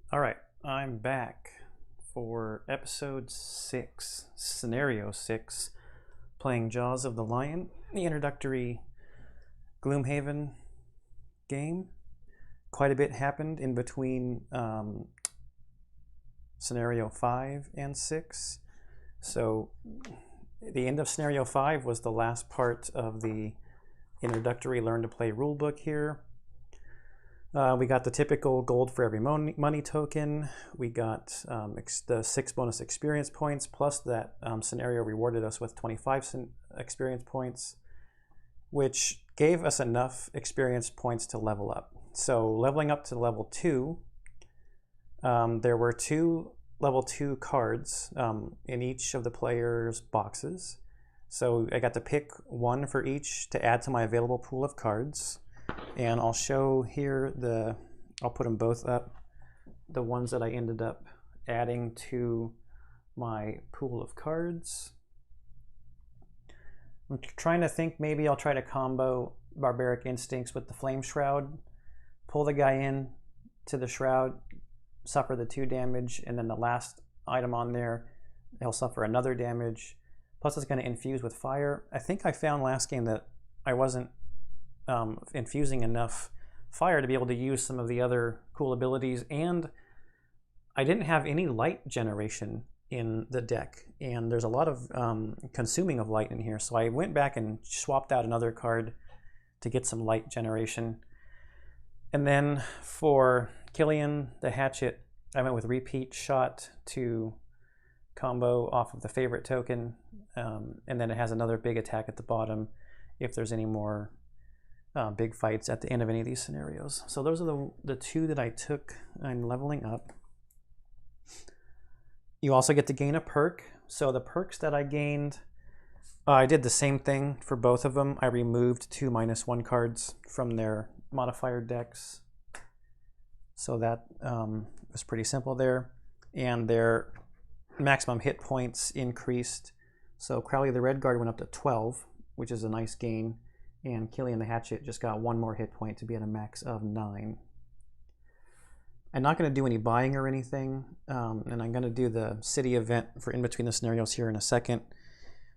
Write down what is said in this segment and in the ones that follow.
All right, I'm back for episode 6, scenario 6, playing Jaws of the Lion, the introductory Gloomhaven game. Quite a bit happened in between scenario 5 and 6. So the end of scenario 5 was the last part of the introductory learn to play rulebook here. We got the typical gold for every money token. We got the 6 bonus experience points, plus that scenario rewarded us with 25 experience points, which gave us enough experience points to level up. So leveling up to level 2, there were 2 level 2 cards in each of the players' boxes. So I got to pick 1 for each to add to my available pool of cards. And I'll show here I'll put them both up, the ones that I ended up adding to my pool of cards. I'm trying to think, maybe I'll try to combo Barbaric Instincts with the Flame Shroud, pull the guy in to the Shroud, suffer the 2 damage, and then the last item on there, he'll suffer another damage. Plus it's going to infuse with fire. I think I found last game that I wasn't infusing enough fire to be able to use some of the other cool abilities, and I didn't have any light generation in the deck, and there's a lot of consuming of light in here, so I went back and swapped out another card to get some light generation. And then for Killian the Hatchet, I went with Repeat Shot to combo off of the favorite token, and then it has another big attack at the bottom if there's any more big fights at the end of any of these scenarios. So those are the 2 that I took in leveling up. You also get to gain a perk. So the perks that I gained, I did the same thing for both of them. I removed 2 -1 cards from their modifier decks. So that was pretty simple there. And their maximum hit points increased. So Crowley the Red Guard went up to 12, which is a nice gain. And Killian the Hatchet just got 1 more hit point to be at a max of 9. I'm not going to do any buying or anything, and I'm going to do the city event for in between the scenarios here in a second.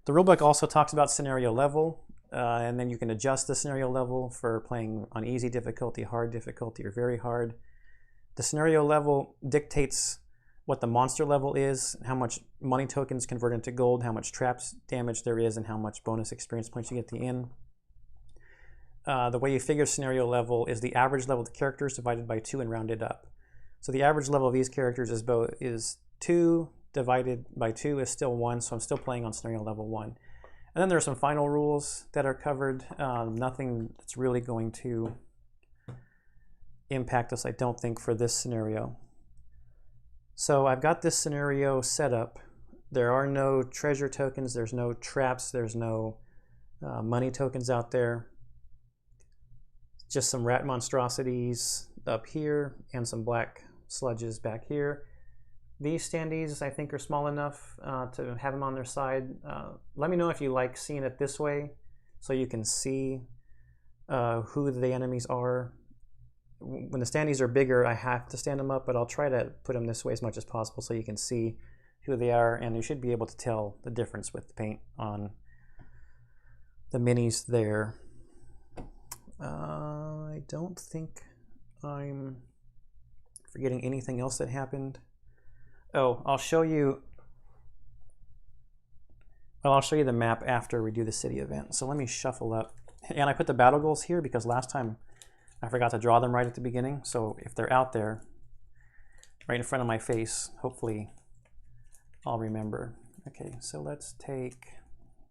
The rulebook also talks about scenario level, and then you can adjust the scenario level for playing on easy difficulty, hard difficulty, or very hard. The scenario level dictates what the monster level is, how much money tokens convert into gold, how much traps damage there is, and how much bonus experience points you get at the end. The way you figure scenario level is the average level of the characters divided by 2 and rounded up. So the average level of these characters is 2 divided by 2 is still 1, so I'm still playing on scenario level 1. And then there are some final rules that are covered. Nothing that's really going to impact us, I don't think, for this scenario. So I've got this scenario set up. There are no treasure tokens, there's no traps, there's no money tokens out there. Just some rat monstrosities up here and some black sludges back here. These standees I think are small enough to have them on their side. Let me know if you like seeing it this way so you can see who the enemies are. When the standees are bigger, I have to stand them up, but I'll try to put them this way as much as possible so you can see who they are, and you should be able to tell the difference with the paint on the minis there. I don't think I'm forgetting anything else that happened. Oh, I'll show you the map after we do the city event. So let me shuffle up. And I put the battle goals here because last time I forgot to draw them right at the beginning. So if they're out there right in front of my face, hopefully I'll remember. Okay, so let's take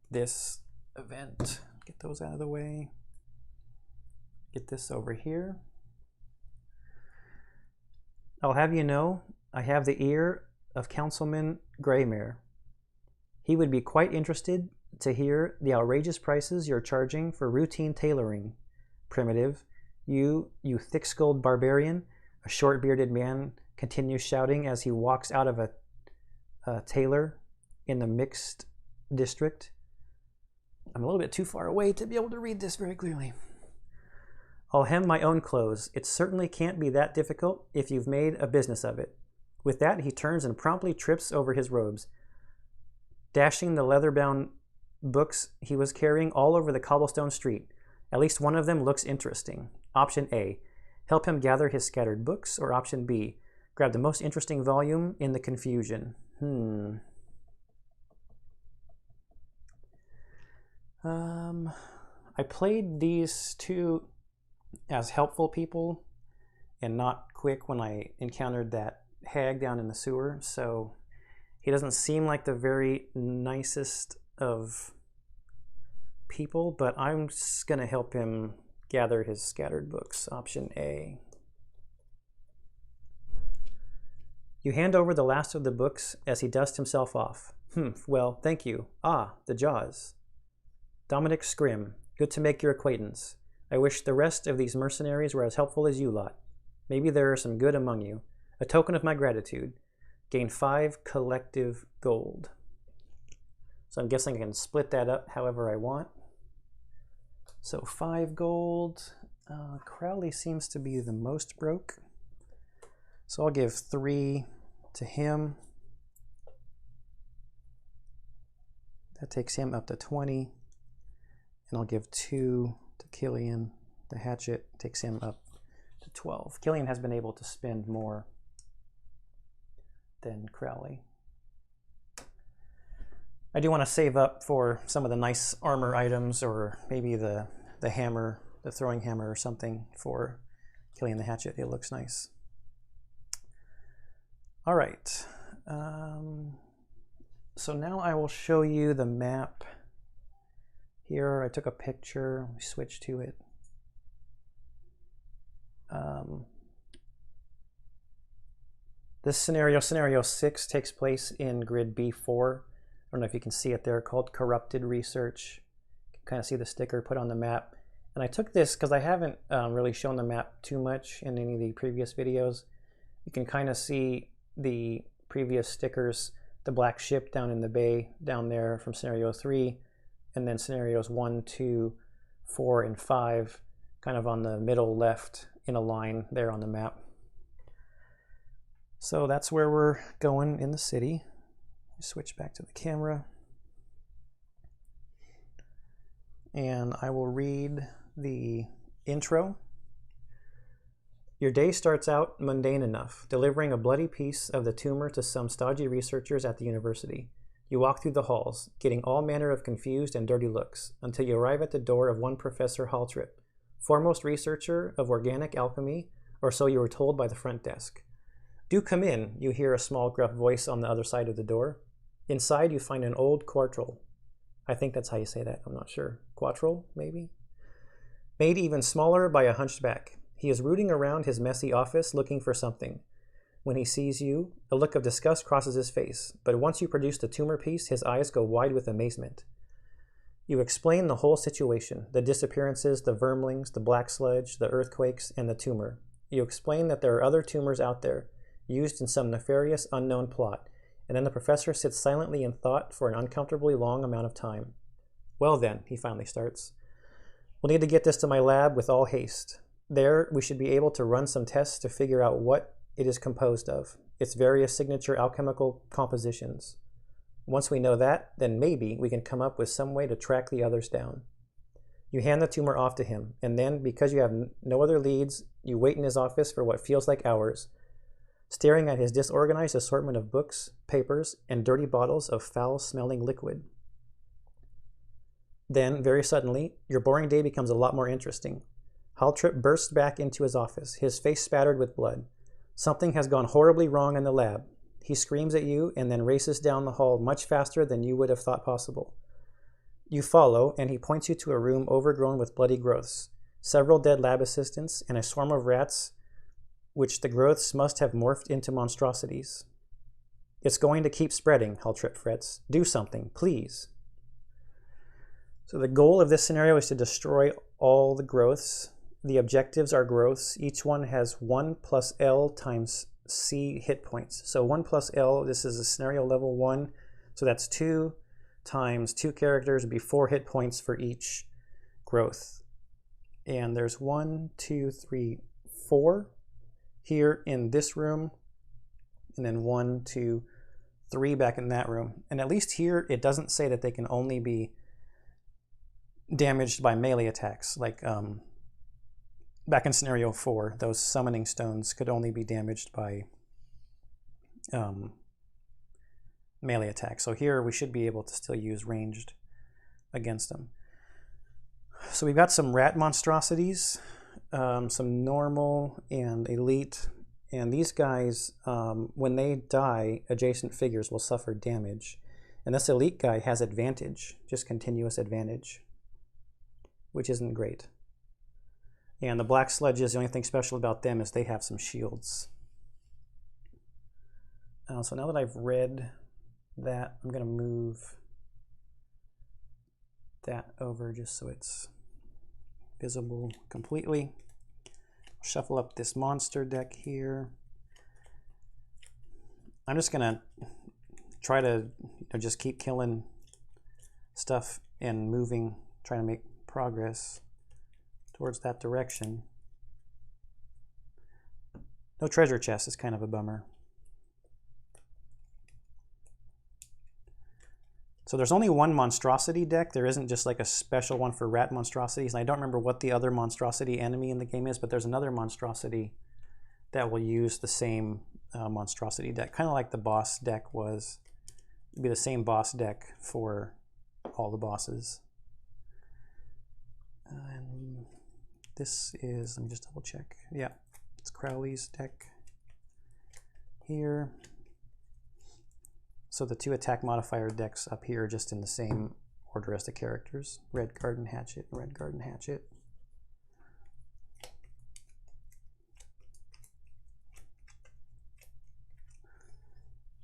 this event, get those out of the way. Get this over here. I'll have you know, I have the ear of Councilman Greymare. He would be quite interested to hear the outrageous prices you're charging for routine tailoring. Primitive, you thick-skulled barbarian, a short-bearded man continues shouting as he walks out of a tailor in the mixed district. I'm a little bit too far away to be able to read this very clearly. I'll hem my own clothes. It certainly can't be that difficult if you've made a business of it. With that, he turns and promptly trips over his robes, dashing the leather-bound books he was carrying all over the cobblestone street. At least one of them looks interesting. Option A, help him gather his scattered books, or option B, grab the most interesting volume in the confusion. I played these two as helpful people and not quick when I encountered that hag down in the sewer, so he doesn't seem like the very nicest of people, but I'm just gonna help him gather his scattered books. Option A. You hand over the last of the books as he dusts himself off. Well, thank you. Ah, the Jaws. Dominic Scrim, good to make your acquaintance. I wish the rest of these mercenaries were as helpful as you lot. Maybe there are some good among you. A token of my gratitude. Gain 5 collective gold. So I'm guessing I can split that up however I want. So 5 gold. Crowley seems to be the most broke. So I'll give 3 to him. That takes him up to 20. And I'll give 2 to Killian. The hatchet takes him up to 12. Killian has been able to spend more than Crowley. I do want to save up for some of the nice armor items, or maybe the hammer, the throwing hammer or something for Killian the hatchet. It looks nice. All right. So now I will show you the map. Here I took a picture. Let me switch to it. This scenario 6, takes place in grid B4. I don't know if you can see it there, called Corrupted Research. You can kind of see the sticker put on the map. And I took this because I haven't really shown the map too much in any of the previous videos. You can kind of see the previous stickers, the black ship down in the bay down there from scenario 3, and then scenarios 1, 2, 4, and 5 kind of on the middle left in a line there on the map. So that's where we're going in the city. Switch back to the camera. And I will read the intro. Your day starts out mundane enough, delivering a bloody piece of the tumor to some stodgy researchers at the university. You walk through the halls, getting all manner of confused and dirty looks, until you arrive at the door of one Professor Haltrip, foremost researcher of organic alchemy, or so you were told by the front desk. Do come in, you hear a small gruff voice on the other side of the door. Inside you find an old quartrel. I think that's how you say that, I'm not sure. Quattrel, maybe? Made even smaller by a hunchback. He is rooting around his messy office looking for something. When he sees you, a look of disgust crosses his face, but once you produce the tumor piece, his eyes go wide with amazement. You explain the whole situation, the disappearances, the vermlings, the black sludge, the earthquakes, and the tumor. You explain that there are other tumors out there, used in some nefarious unknown plot, and then the professor sits silently in thought for an uncomfortably long amount of time. Well then, he finally starts. We'll need to get this to my lab with all haste. There, we should be able to run some tests to figure out what it is composed of, its various signature alchemical compositions. Once we know that, then maybe we can come up with some way to track the others down. You hand the tumor off to him, and then, because you have no other leads, you wait in his office for what feels like hours, staring at his disorganized assortment of books, papers, and dirty bottles of foul-smelling liquid. Then, very suddenly, your boring day becomes a lot more interesting. Haltrip bursts back into his office, his face spattered with blood. Something has gone horribly wrong in the lab. He screams at you and then races down the hall much faster than you would have thought possible. You follow, and he points you to a room overgrown with bloody growths, several dead lab assistants, and a swarm of rats which the growths must have morphed into monstrosities. It's going to keep spreading, Haltrip frets. Do something, please. So the goal of this scenario is to destroy all the growths. The objectives are growths. Each one has 1 plus L times C hit points. So 1 plus L, this is a scenario level 1. So that's 2 times 2 characters would be 4 hit points for each growth. And there's 1, 2, 3, 4 here in this room, and then 1, 2, 3 back in that room. And at least here, it doesn't say that they can only be damaged by melee attacks. Like back in scenario 4, those summoning stones could only be damaged by melee attacks. So here we should be able to still use ranged against them. So we've got some rat monstrosities, some normal and elite, and these guys, when they die, adjacent figures will suffer damage. And this elite guy has advantage, just continuous advantage, which isn't great. And the black sludges, the only thing special about them is they have some shields. So now that I've read that, I'm going to move that over just so it's visible completely. Shuffle up this monster deck here. I'm just going to try to just keep killing stuff and moving, trying to make progress towards that direction. No treasure chest is kind of a bummer. So there's only one monstrosity deck. There isn't just like a special one for rat monstrosities. And I don't remember what the other monstrosity enemy in the game is, but there's another monstrosity that will use the same monstrosity deck. Kind of like the boss deck was. It'd be the same boss deck for all the bosses. And this is, let me just double check. Yeah, it's Crowley's deck here. So the 2 attack modifier decks up here are just in the same order as the characters. Red Garden Hatchet, Red Garden Hatchet.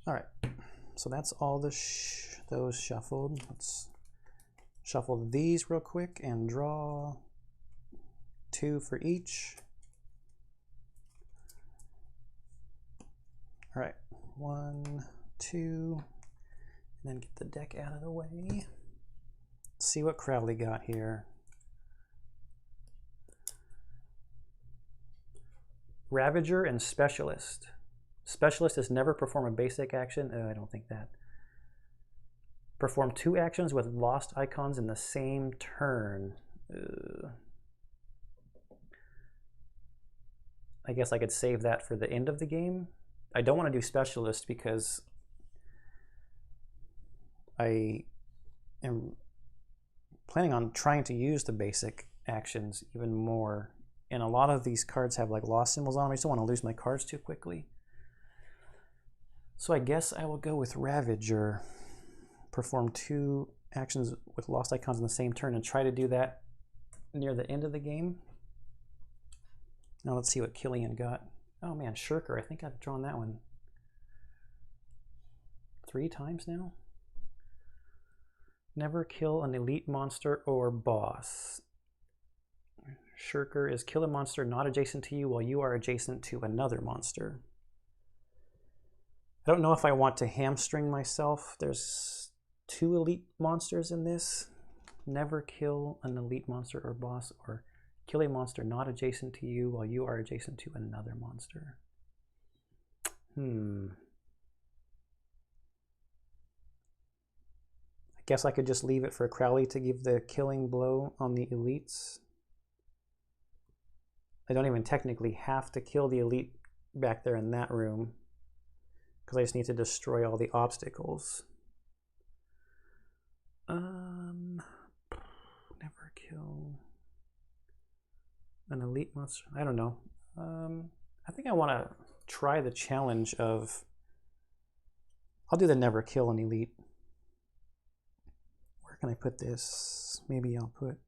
All right, so that's all those shuffled. Let's shuffle these real quick and draw 2 for each. All right, 1, 2, and then get the deck out of the way. Let's see what Crowley got here. Ravager and Specialist. Specialist is never perform a basic action. I don't think that. Perform 2 actions with lost icons in the same turn. I guess I could save that for the end of the game. I don't want to do Specialist because I am planning on trying to use the basic actions even more. And a lot of these cards have like lost symbols on them. I just don't want to lose my cards too quickly. So I guess I will go with Ravager. Perform 2 actions with lost icons in the same turn and try to do that near the end of the game. Now let's see what Killian got. Oh man, Shirker. I think I've drawn that one 3 times now. Never kill an elite monster or boss. Shirker is kill a monster not adjacent to you while you are adjacent to another monster. I don't know if I want to hamstring myself. There's 2 elite monsters in this. Never kill an elite monster or boss, or kill a monster not adjacent to you while you are adjacent to another monster. I guess I could just leave it for Crowley to give the killing blow on the elites. I don't even technically have to kill the elite back there in that room, because I just need to destroy all the obstacles. Never kill an elite monster. I don't know. I think I want to try the challenge of, I'll do the never kill an elite. Where can I put this? Maybe I'll put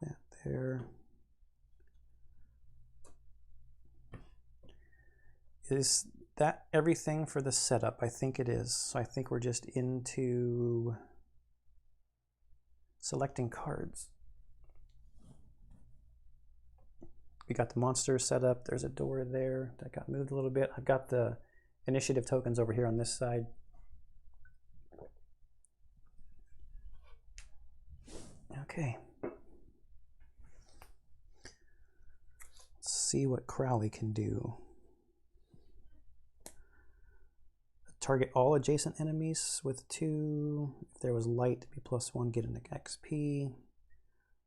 that there. Is that everything for the setup? I think it is. So I think we're just into selecting cards. We got the monsters set up. There's a door there that got moved a little bit. I've got the initiative tokens over here on this side. Okay. Okay. Let's see what Crowley can do. Target all adjacent enemies with 2. If there was light, be +1, get an XP.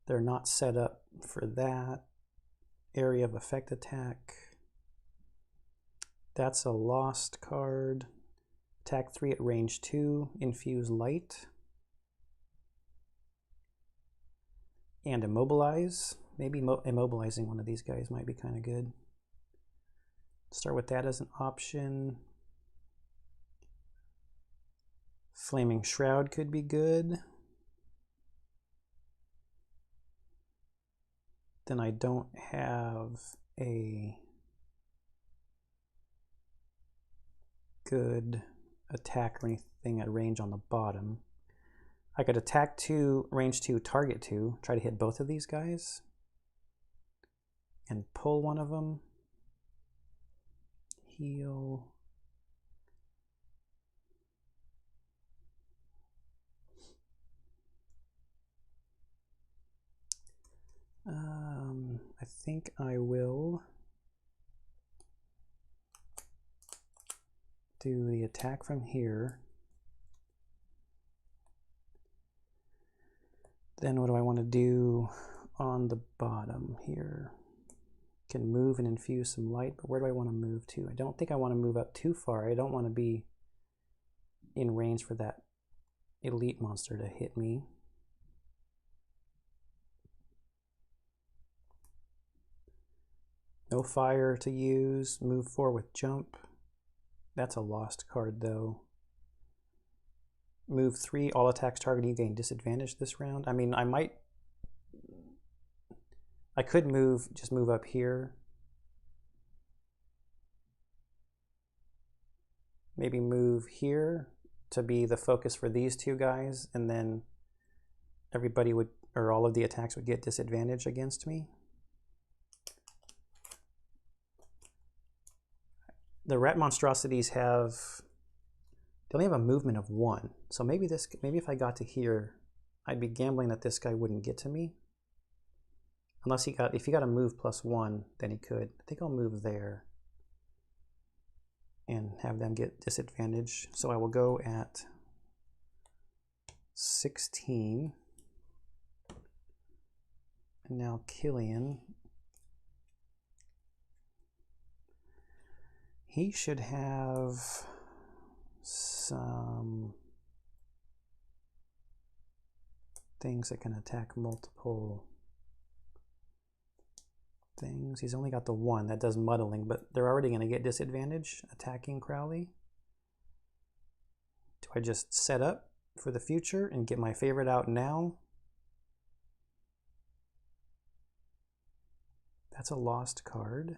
They're not set up for that. Area of effect attack. That's a lost card. Attack 3 at range 2. Infuse light. And immobilize. Maybe immobilizing one of these guys might be kind of good. Start with that as an option. Flaming Shroud could be good. Then I don't have a good attack or anything at range on the bottom. I could attack 2, range 2, target 2, try to hit both of these guys, and pull one of them. Heal. I think I will do the attack from here. Then what do I want to do on the bottom here? Can move and infuse some light, but where do I want to move to? I don't think I want to move up too far. I don't want to be in range for that elite monster to hit me. No fire to use. Move 4 with jump. That's a lost card though. Move 3, all attacks targeting you gain disadvantage this round. I mean, I could just move up here. Maybe move here to be the focus for these two guys, and then everybody would, or all of the attacks would get disadvantage against me. The rat monstrosities have, they only have a movement of 1. So maybe if I got to here, I'd be gambling that this guy wouldn't get to me. Unless if he got a move +1, then he could. I think I'll move there and have them get disadvantage. So I will go at 16. And now Killian. He should have some things that can attack multiple things. He's only got the 1 that does muddling, but they're already going to get disadvantage attacking Crowley. Do I just set up for the future and get my favorite out now? That's a lost card.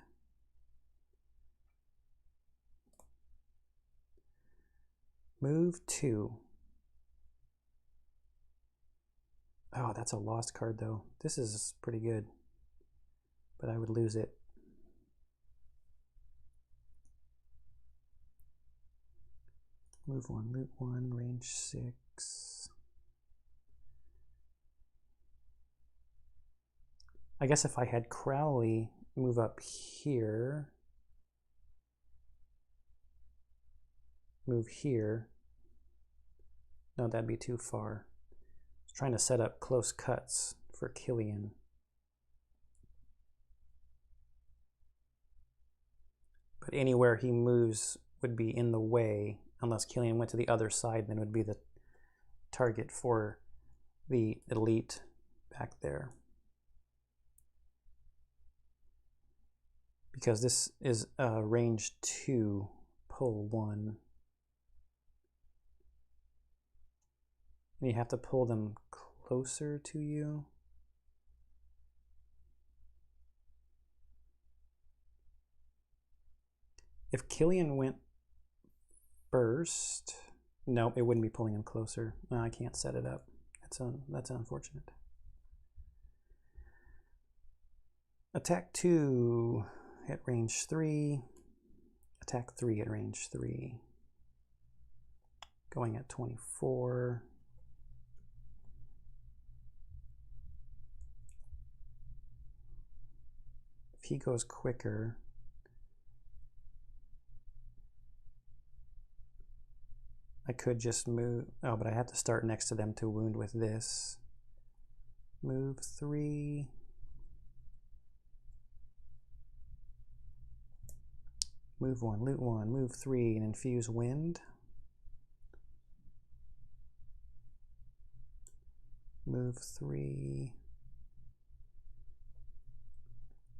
Move 2. Oh, that's a lost card though. This is pretty good, but I would lose it. Move 1, loot 1, range 6. I guess if I had Crowley move up here, move here. No, that'd be too far. I was trying to set up close cuts for Killian. But anywhere he moves would be in the way, unless Killian went to the other side, then would be the target for the elite back there. Because this is range 2, pull 1. And you have to pull them closer to you. If Killian went first, no, it wouldn't be pulling him closer. No, I can't set it up. That's unfortunate. Attack 2 at range 3. Attack 3 at range 3. Going at 24. If he goes quicker, I could just move. Oh, but I have to start next to them to wound with this. Move 3. Move 1, loot 1, move 3, and infuse wind. Move 3.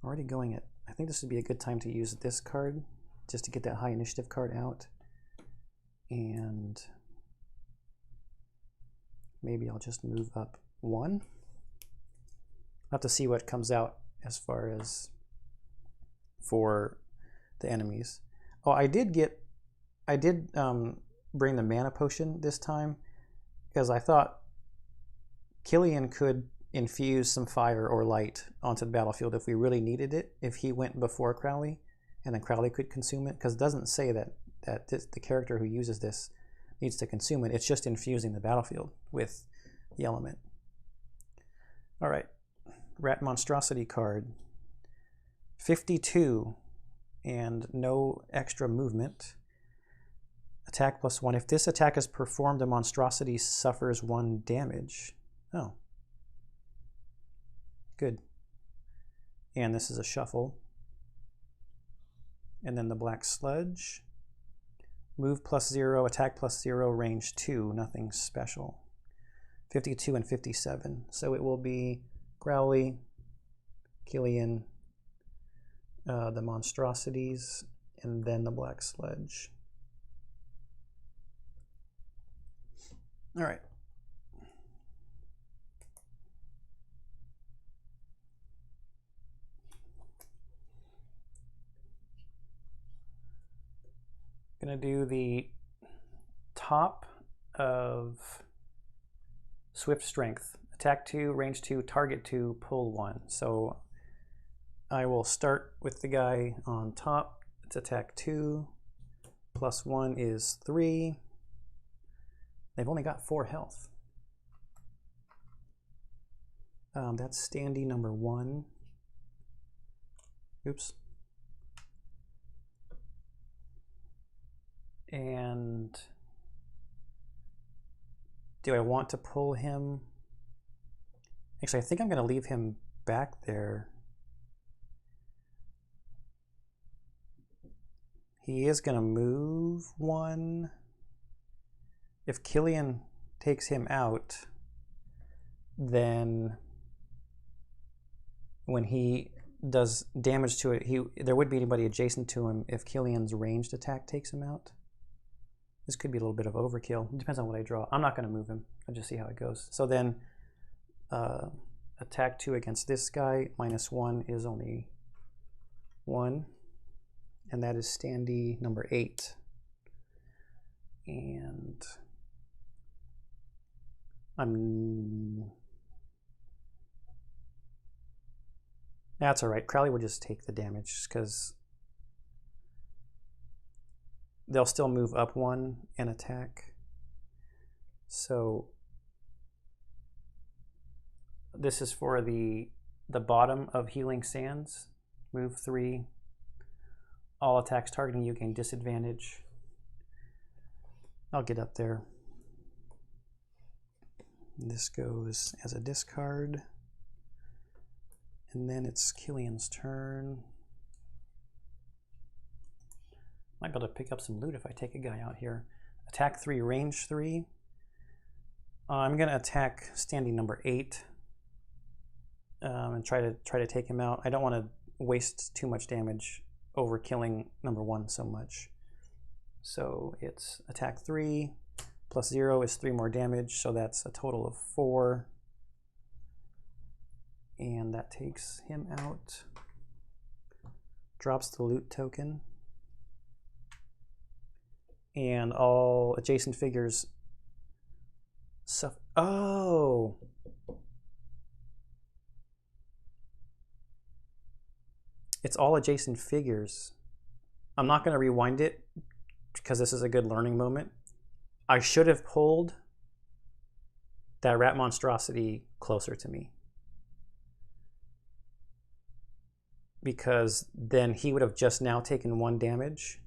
Already going at, I think this would be a good time to use this card just to get that high initiative card out. And maybe I'll just move up 1. I'll have to see what comes out as far as for the enemies. Oh, I did bring the mana potion this time because I thought Killian could infuse some fire or light onto the battlefield if we really needed it, if he went before Crowley, and then Crowley could consume it, because it doesn't say that the character who uses this needs to consume it. It's just infusing the battlefield with the element. All right, Rat Monstrosity card. 52 and no extra movement. Attack +1. If this attack is performed, the monstrosity suffers 1 damage. Oh. Good. And this is a shuffle. And then the black sludge. Move +0, attack +0, range 2, nothing special. 52 and 57. So it will be Growly, Killian, the monstrosities, and then the black sludge. All right. Gonna do the top of Swift Strength. Attack 2, range 2, target 2, pull 1. So I will start with the guy on top. It's attack 2, +1 is 3. They've only got 4 health. That's standee number 1. Oops. And do I want to pull him? Actually, I think I'm going to leave him back there. He is going to move 1. If Killian takes him out, then when he does damage to it, there would be anybody adjacent to him if Killian's ranged attack takes him out. This could be a little bit of overkill. It depends on what I draw. I'm not going to move him. I'll just see how it goes. So then attack 2 against this guy, -1 is only 1. And that is standee number 8. And that's all right. Crowley will just take the damage because they'll still move up 1 and attack. So this is for the bottom of Healing Sands. Move 3. All attacks targeting you gain disadvantage. I'll get up there. This goes as a discard. And then it's Killian's turn. Might be able to pick up some loot if I take a guy out here. Attack 3, range 3. I'm going to attack standee number 8 and try to take him out. I don't want to waste too much damage over killing number 1 so much. So it's attack 3 +0 is 3 more damage, so that's a total of 4. And that takes him out. Drops the loot token. And all adjacent figures suffer. Oh! It's all adjacent figures. I'm not going to rewind it because this is a good learning moment. I should have pulled that rat monstrosity closer to me. because then he would have just now taken 1 damage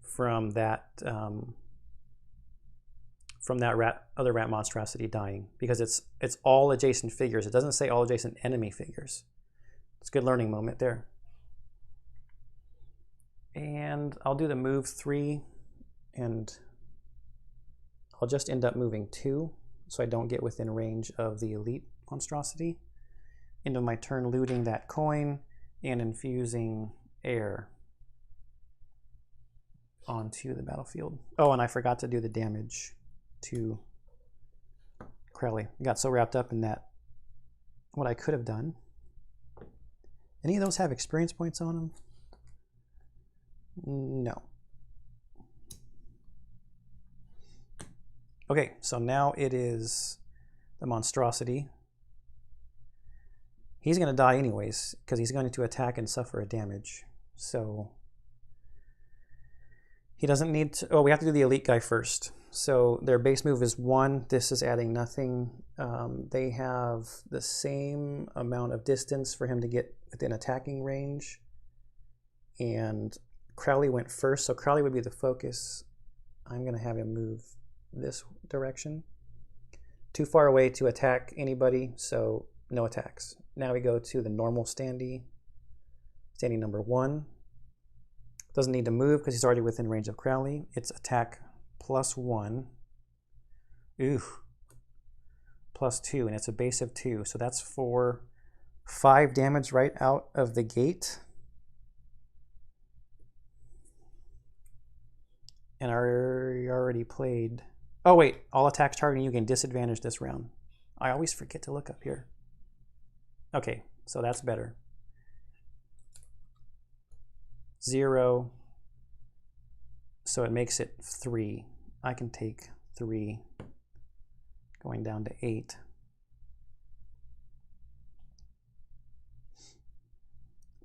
from that other rat monstrosity dying, because it's all adjacent figures. It doesn't say all adjacent enemy figures. It's a good learning moment there. And I'll do the move 3, and I'll just end up moving 2 so I don't get within range of the elite monstrosity. End of my turn looting that coin and infusing air onto the battlefield. Oh, and I forgot to do the damage to Crowley. I got so wrapped up in that, what I could have done. Any of those have experience points on them? No. Okay, so now it is the monstrosity. He's going to die anyways, because he's going to attack and suffer a damage. So he doesn't need to... Oh, we have to do the elite guy first. So their base move is 1. This is adding nothing. They have the same amount of distance for him to get within attacking range. And Crowley went first, so Crowley would be the focus. I'm going to have him move this direction. Too far away to attack anybody, so no attacks. Now we go to the normal standee. Standee number 1. Doesn't need to move because he's already within range of Crowley. It's attack +1. Ooh. +2, and it's a base of 2. So that's for 5 damage right out of the gate. And I already played... Oh wait, all attacks targeting you gain disadvantage this round. I always forget to look up here. Okay, so that's better. 0. So it makes it 3. I can take 3, going down to 8.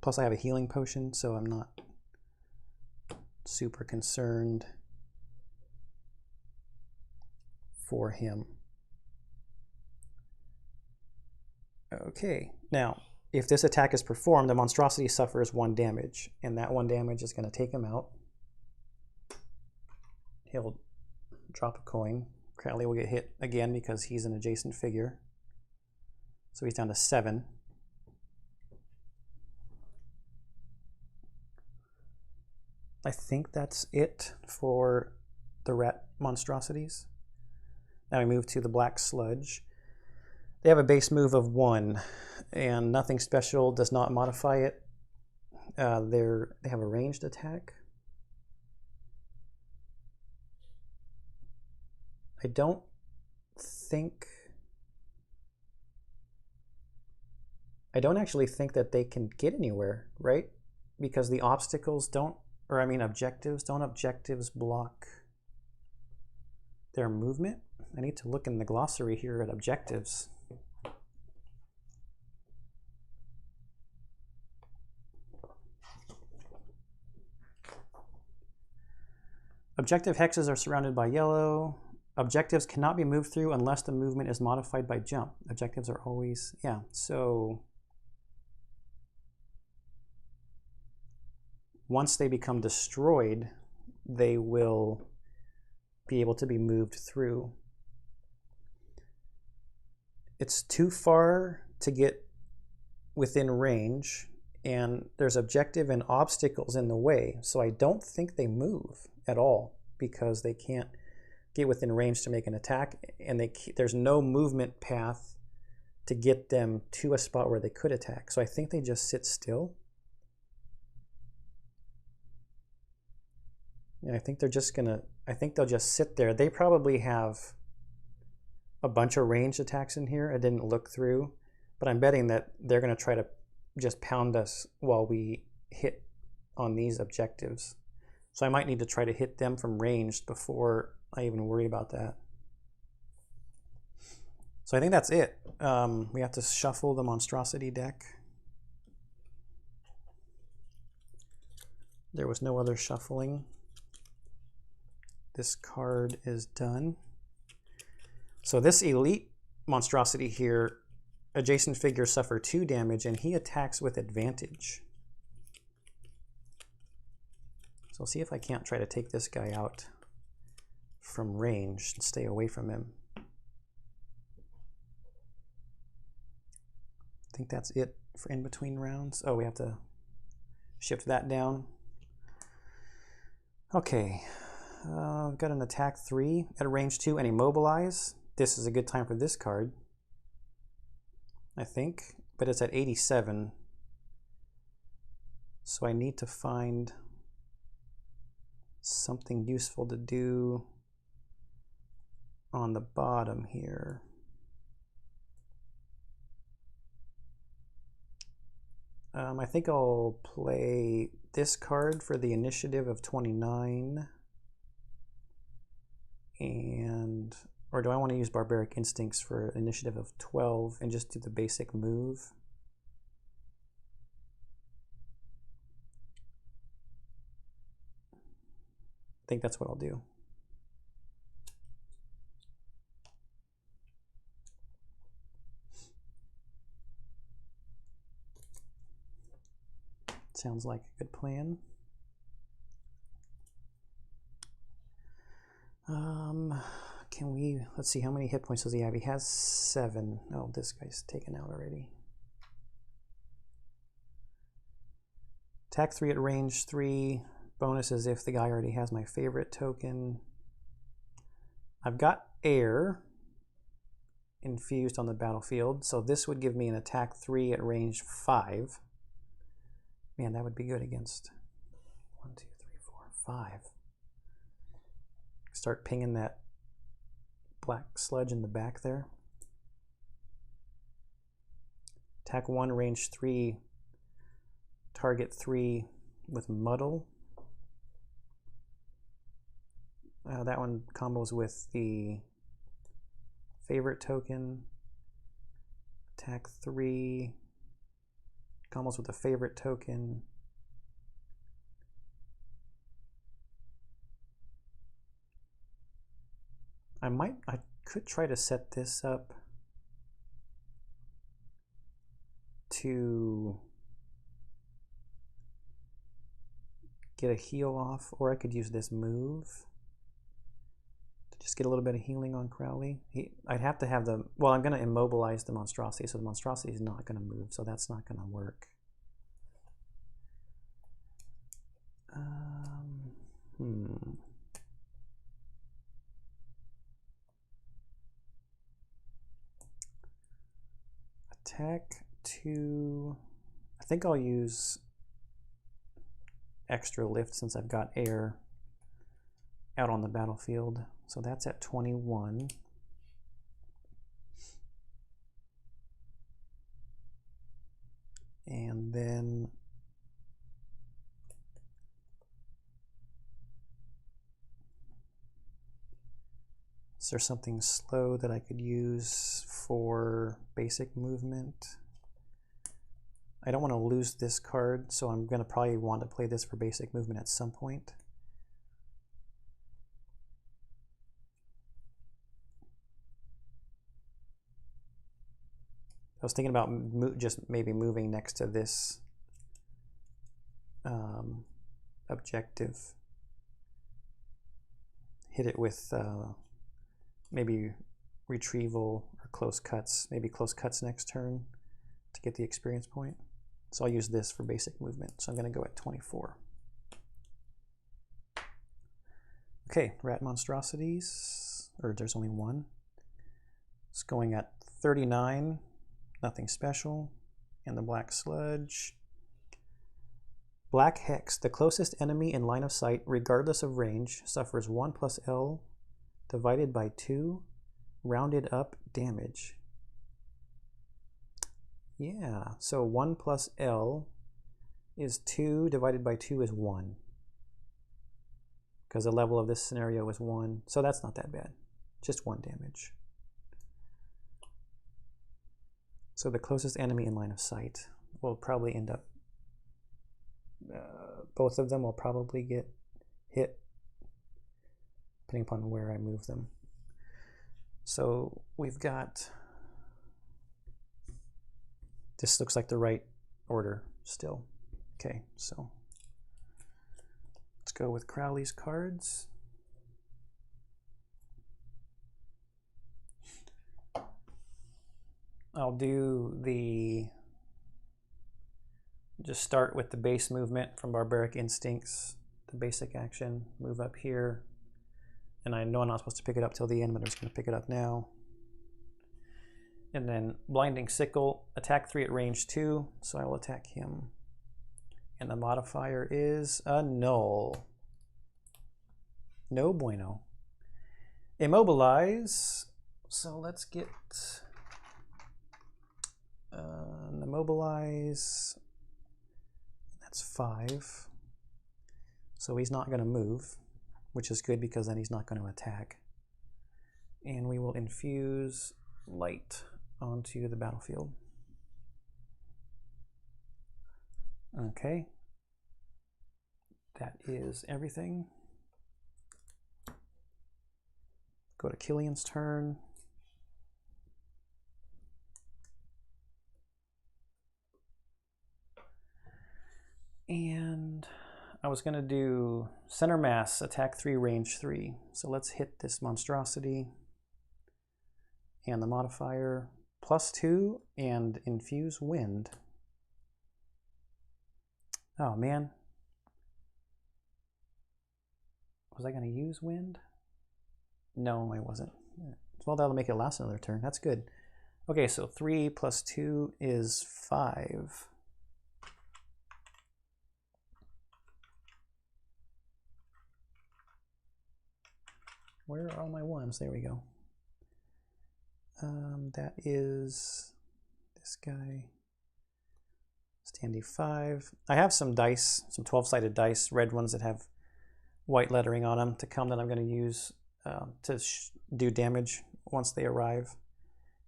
Plus I have a healing potion, so I'm not super concerned for him. Okay, now if this attack is performed, the monstrosity suffers 1 damage, and that 1 damage is going to take him out. He'll drop a coin. Crowley will get hit again because he's an adjacent figure. So he's down to 7. I think that's it for the rat monstrosities. Now we move to the black sludge. They have a base move of 1, and nothing special, does not modify it. They have a ranged attack. I don't actually think that they can get anywhere, right? Because the obstacles don't, or I mean objectives, don't objectives block their movement? I need to look in the glossary here at objectives. Objective hexes are surrounded by yellow. Objectives cannot be moved through unless the movement is modified by jump. Objectives are always, yeah, so once they become destroyed, they will be able to be moved through. It's too far to get within range, and there's objective and obstacles in the way, so I don't think they move at all because they can't get within range to make an attack, and there's no movement path to get them to a spot where they could attack. So I think they just sit still. And I think they're just gonna, I think they'll just sit there. They probably have a bunch of ranged attacks in here. I didn't look through, but I'm betting that they're gonna try to just pound us while we hit on these objectives. So I might need to try to hit them from ranged before I even worry about that. So I think that's it. We have to shuffle the monstrosity deck. There was no other shuffling. This card is done. So this elite monstrosity here adjacent figures suffer 2 damage, and he attacks with advantage. So I'll see if I can't try to take this guy out from range and stay away from him. I think that's it for in between rounds. Oh, we have to shift that down. Okay, got an attack 3 at range 2 and immobilize. This is a good time for this card, I think, but it's at 87. So I need to find something useful to do on the bottom here. I think I'll play this card for the initiative of 29. Or do I want to use Barbaric Instincts for initiative of 12 and just do the basic move? I think that's what I'll do. Sounds like a good plan. Can we, let's see, how many hit points does he have? He has 7. Oh, this guy's taken out already. Attack 3 at range 3. Bonus is if the guy already has my favorite token. I've got air infused on the battlefield, so this would give me an attack 3 at range 5. Man, that would be good against 1, 2, 3, 4, 5. Start pinging that black sludge in the back there. Attack 1, range 3, target 3 with muddle. That one combos with the favorite token. Attack 3 combos with the favorite token. I could try to set this up to get a heal off, or I could use this move to just get a little bit of healing on Crowley. I'd have to have the, well, I'm going to immobilize the monstrosity, so the monstrosity is not going to move, so that's not going to work. Attack 2, I think I'll use extra lift since I've got air out on the battlefield. So that's at 21. And then is there something slow that I could use for basic movement? I don't want to lose this card, so I'm going to probably want to play this for basic movement at some point. I was thinking about just maybe moving next to this objective. Hit it with maybe retrieval or close cuts, maybe close cuts next turn to get the experience point. So I'll use this for basic movement. So I'm going to go at 24. Okay, rat monstrosities, or there's only one. It's going at 39, nothing special. And the black sludge. Black Hex, the closest enemy in line of sight, regardless of range, suffers 1 plus L divided by 2, rounded up damage. Yeah, so 1 plus L is 2 divided by 2 is 1. Because the level of this scenario is 1, so that's not that bad. Just 1 damage. So the closest enemy in line of sight will probably end up, both of them will probably get hit, depending upon where I move them. So we've got This looks like the right order still. Okay, so let's go with Crowley's cards. I'll do just start with the base movement from Barbaric Instincts, the basic action, move up here. And I know I'm not supposed to pick it up till the end, but I'm just going to pick it up now. And then Blinding Sickle, attack 3 at range 2, so I will attack him. And the modifier is a null. No bueno. Immobilize, so let's get immobilize. That's 5. So he's not going to move, which is good because then he's not going to attack. And we will infuse light onto the battlefield. Okay. That is everything. Go to Killian's turn. And I was going to do center mass, attack 3, range 3. So let's hit this monstrosity. And the modifier +2 and infuse wind. Oh man. Was I going to use wind? No, I wasn't. Well, that'll make it last another turn. That's good. Okay, so 3 + 2 is 5. Where are all my ones? There we go. That is this guy. Standy 5. I have some dice, some 12-sided dice, red ones that have white lettering on them to come that I'm going to use to do damage once they arrive.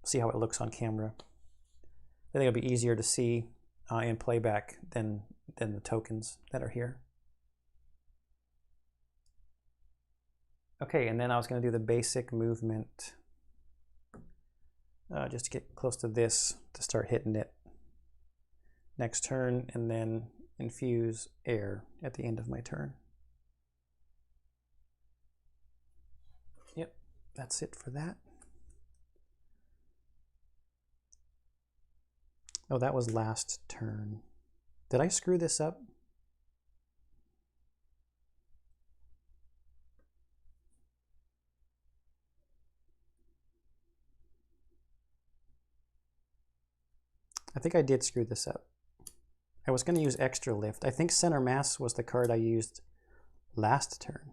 See how it looks on camera. I think it'll be easier to see in playback than the tokens that are here. Okay, and then I was going to do the basic movement just to get close to this to start hitting it next turn, and then infuse air at the end of my turn. Yep, that's it for that. Oh, that was last turn. Did I screw this up? I think I did screw this up. I was going to use extra lift. I think center mass was the card I used last turn.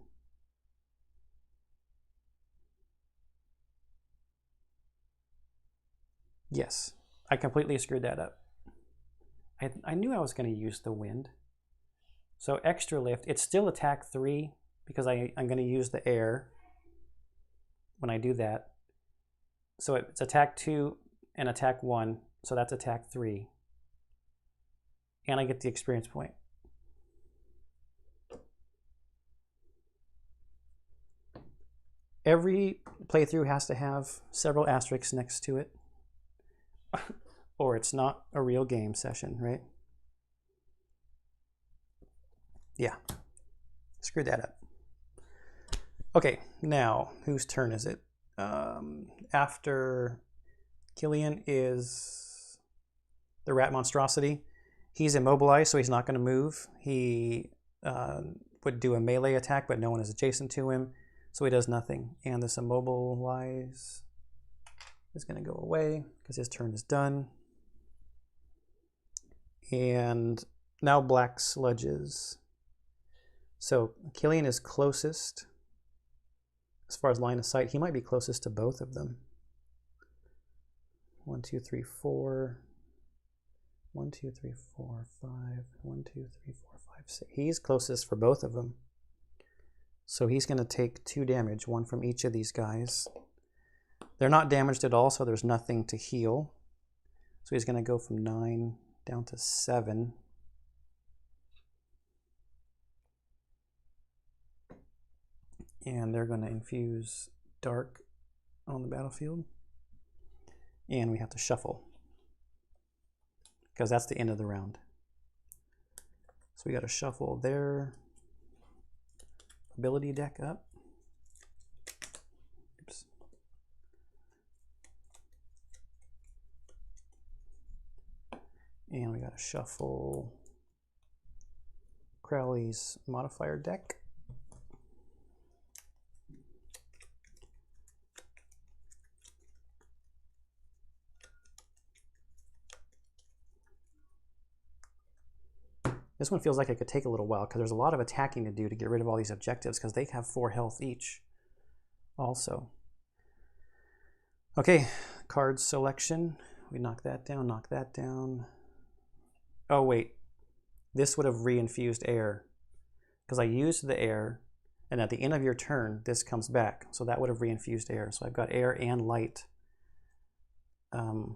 Yes, I completely screwed that up. I knew I was going to use the wind. So extra lift, it's still attack 3 because I'm going to use the air when I do that. So it's attack 2 and attack 1. So that's attack 3. And I get the experience point. Every playthrough has to have several asterisks next to it, or it's not a real game session, right? Yeah, screwed that up. Okay, now whose turn is it? After Killian is the rat monstrosity. He's immobilized, so he's not going to move. He would do a melee attack, but no one is adjacent to him, so he does nothing. And this immobilize is going to go away because his turn is done. And now black sludges. So Killian is closest as far as line of sight. He might be closest to both of them. 1, 2, 3, 4. 1, 2, 3, 4, 5. 1, 2, 3, 4, 5, 6. He's closest for both of them. So he's going to take 2 damage, 1 from each of these guys. They're not damaged at all, so there's nothing to heal. So he's going to go from 9 down to 7. And they're going to infuse dark on the battlefield. And we have to shuffle. because that's the end of the round. So we got to shuffle their ability deck up. Oops. And we got to shuffle Crowley's modifier deck. This one feels like it could take a little while because there's a lot of attacking to do to get rid of all these objectives because they have 4 health each also. Okay, card selection. We knock that down, knock that down. Oh wait, this would have reinfused air because I used the air, and at the end of your turn this comes back, so that would have reinfused air. So I've got air and light that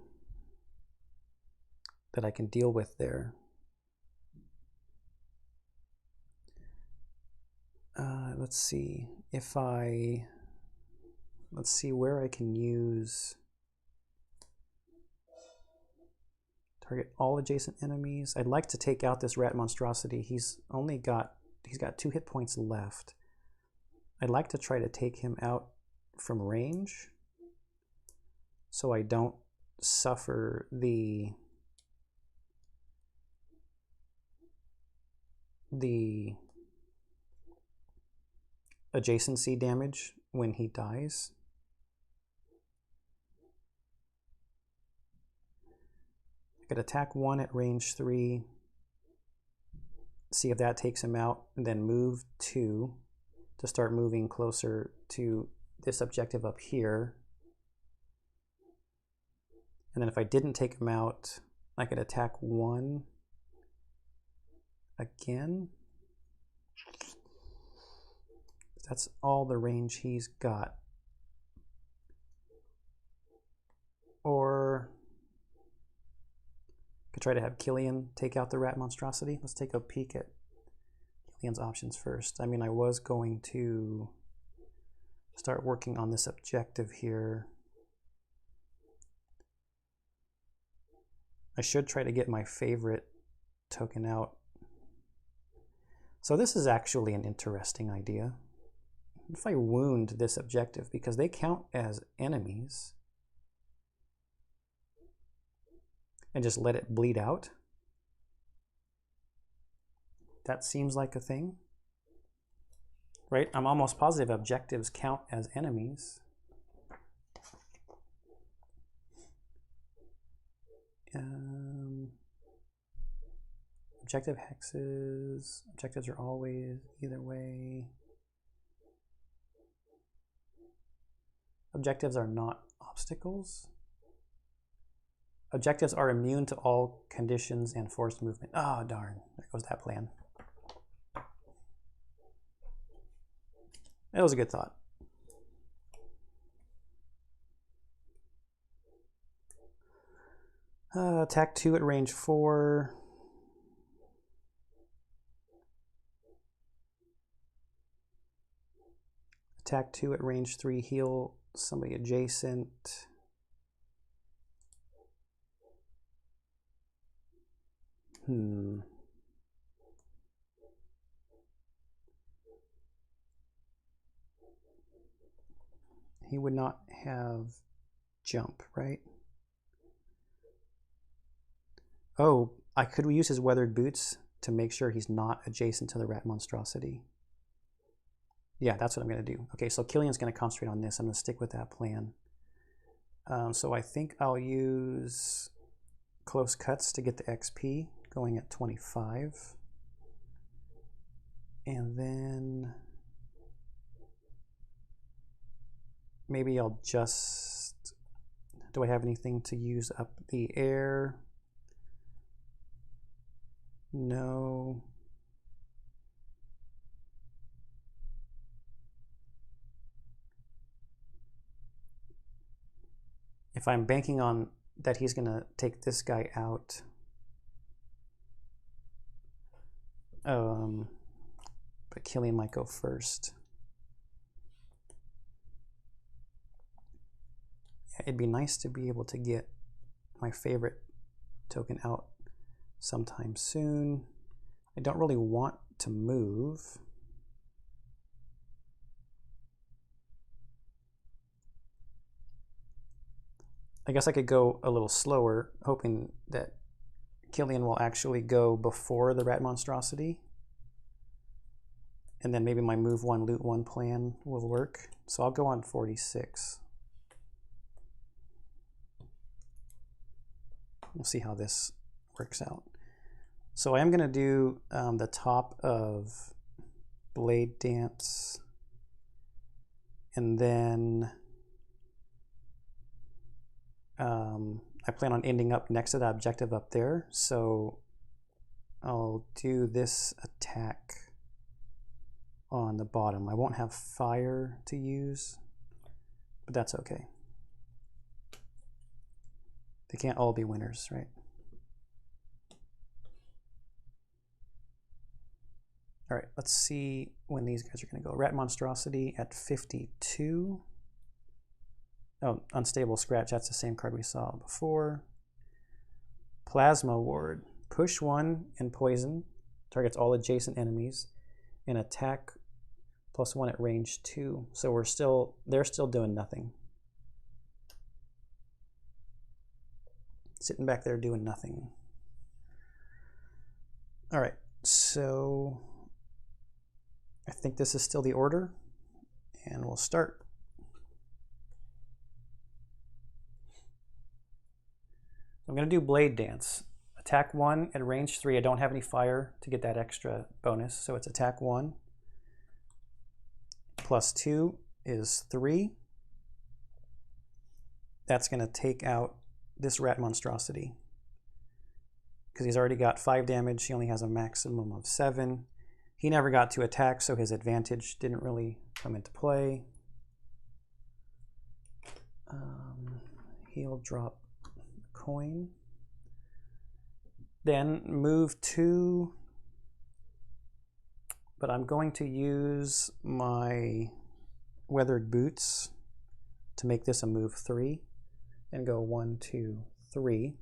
I can deal with there. Let's see if let's see where I can use target all adjacent enemies. I'd like to take out this rat monstrosity. He's got 2 hit points left. I'd like to try to take him out from range so I don't suffer the adjacency damage when he dies. I could attack 1 at range 3, see if that takes him out, and then move 2 to start moving closer to this objective up here. And then if I didn't take him out, I could attack 1 again. That's all the range he's got. Or I could try to have Killian take out the rat monstrosity. Let's take a peek at Killian's options first. I mean, I was going to start working on this objective here. I should try to get my favorite token out. So this is actually an interesting idea. If I wound this objective, because they count as enemies, and just let it bleed out, that seems like a thing, right? I'm almost positive objectives count as enemies. Objective hexes, objectives are always either way. Objectives are not obstacles. Objectives are immune to all conditions and forced movement. Oh, darn. There goes that plan. That was a good thought. Attack 2 at range 4. Attack 2 at range 3, heal somebody adjacent. He would not have jump, right? Oh, I could use his weathered boots to make sure he's not adjacent to the rat monstrosity. Yeah, that's what I'm going to do. Okay, so Killian's going to concentrate on this. I'm going to stick with that plan. So I think I'll use close cuts to get the XP going at 25. And then maybe I'll just... Do I have anything to use up the air? No. If I'm banking on that he's going to take this guy out, but Killian might go first. Yeah, it'd be nice to be able to get my favorite token out sometime soon. I don't really want to move. I guess I could go a little slower, hoping that Killian will actually go before the rat monstrosity. And then maybe my move one, loot one plan will work. So I'll go on 46. We'll see how this works out. So I am going to do the top of Blade Dance. And then I plan on ending up next to the objective up there. So I'll do this attack on the bottom. I won't have fire to use, but that's okay. They can't all be winners, right? All right, let's see when these guys are going to go. Rat Monstrosity at 52. Oh, Unstable Scratch, that's the same card we saw before. Plasma Ward. Push 1 and poison. Targets all adjacent enemies. And attack +1 at range 2. So they're still doing nothing. Sitting back there doing nothing. All right, so I think this is still the order, and we'll start. I'm going to do Blade Dance. Attack 1 at range 3. I don't have any fire to get that extra bonus, so it's attack 1. +2 is 3. That's going to take out this rat monstrosity because he's already got 5 damage. He only has a maximum of 7. He never got to attack, so his advantage didn't really come into play. He'll drop a coin. Then move 2, but I'm going to use my Weathered Boots to make this a move 3 and go 1, 2, 3.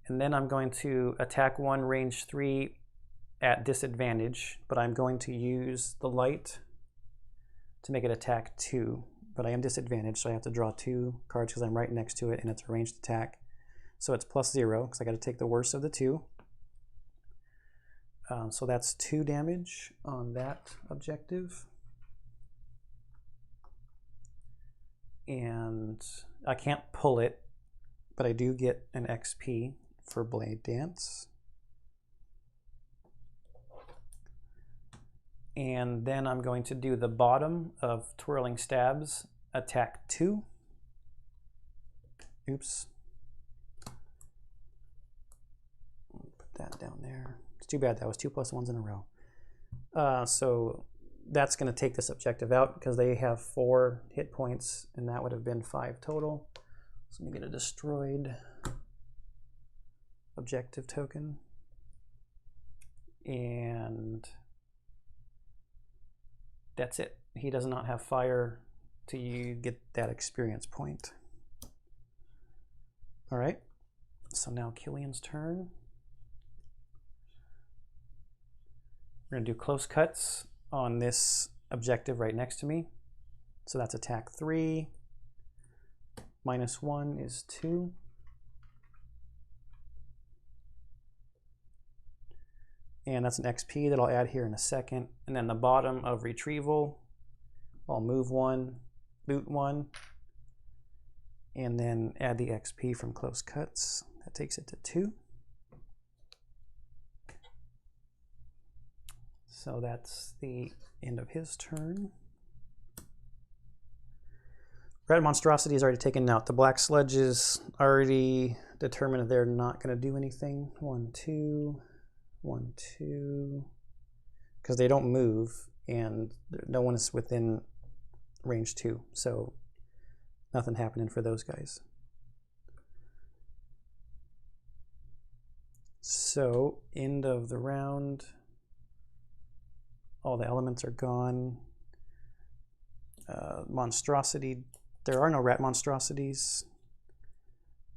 And then I'm going to attack 1, range 3 at disadvantage, but I'm going to use the light to make it attack 2. But I am disadvantaged, so I have to draw 2 cards because I'm right next to it and it's a ranged attack. So it's +0 because I got to take the worst of the 2. So that's 2 damage on that objective. And I can't pull it, but I do get an XP for Blade Dance. And then I'm going to do the bottom of Twirling Stabs, attack 2. Oops. Put that down there. It's too bad that was 2 +1s in a row. So that's going to take this objective out because they have 4 hit points and that would have been 5 total. So let me get a destroyed objective token. And that's it. He does not have fire to get that experience point. All right, so now Killian's turn. We're gonna do close cuts on this objective right next to me. So that's attack 3. -1 is 2. And that's an XP that I'll add here in a second. And then the bottom of Retrieval, I'll move 1, loot 1, and then add the XP from Close Cuts. That takes it to 2. So that's the end of his turn. Red Monstrosity is already taken out. The Black Sludge is already determined they're not going to do anything. 1, 2, 1, 2, because they don't move and no one is within range 2, so nothing happening for those guys. So end of the round, all the elements are gone. Monstrosity, there are no rat monstrosities,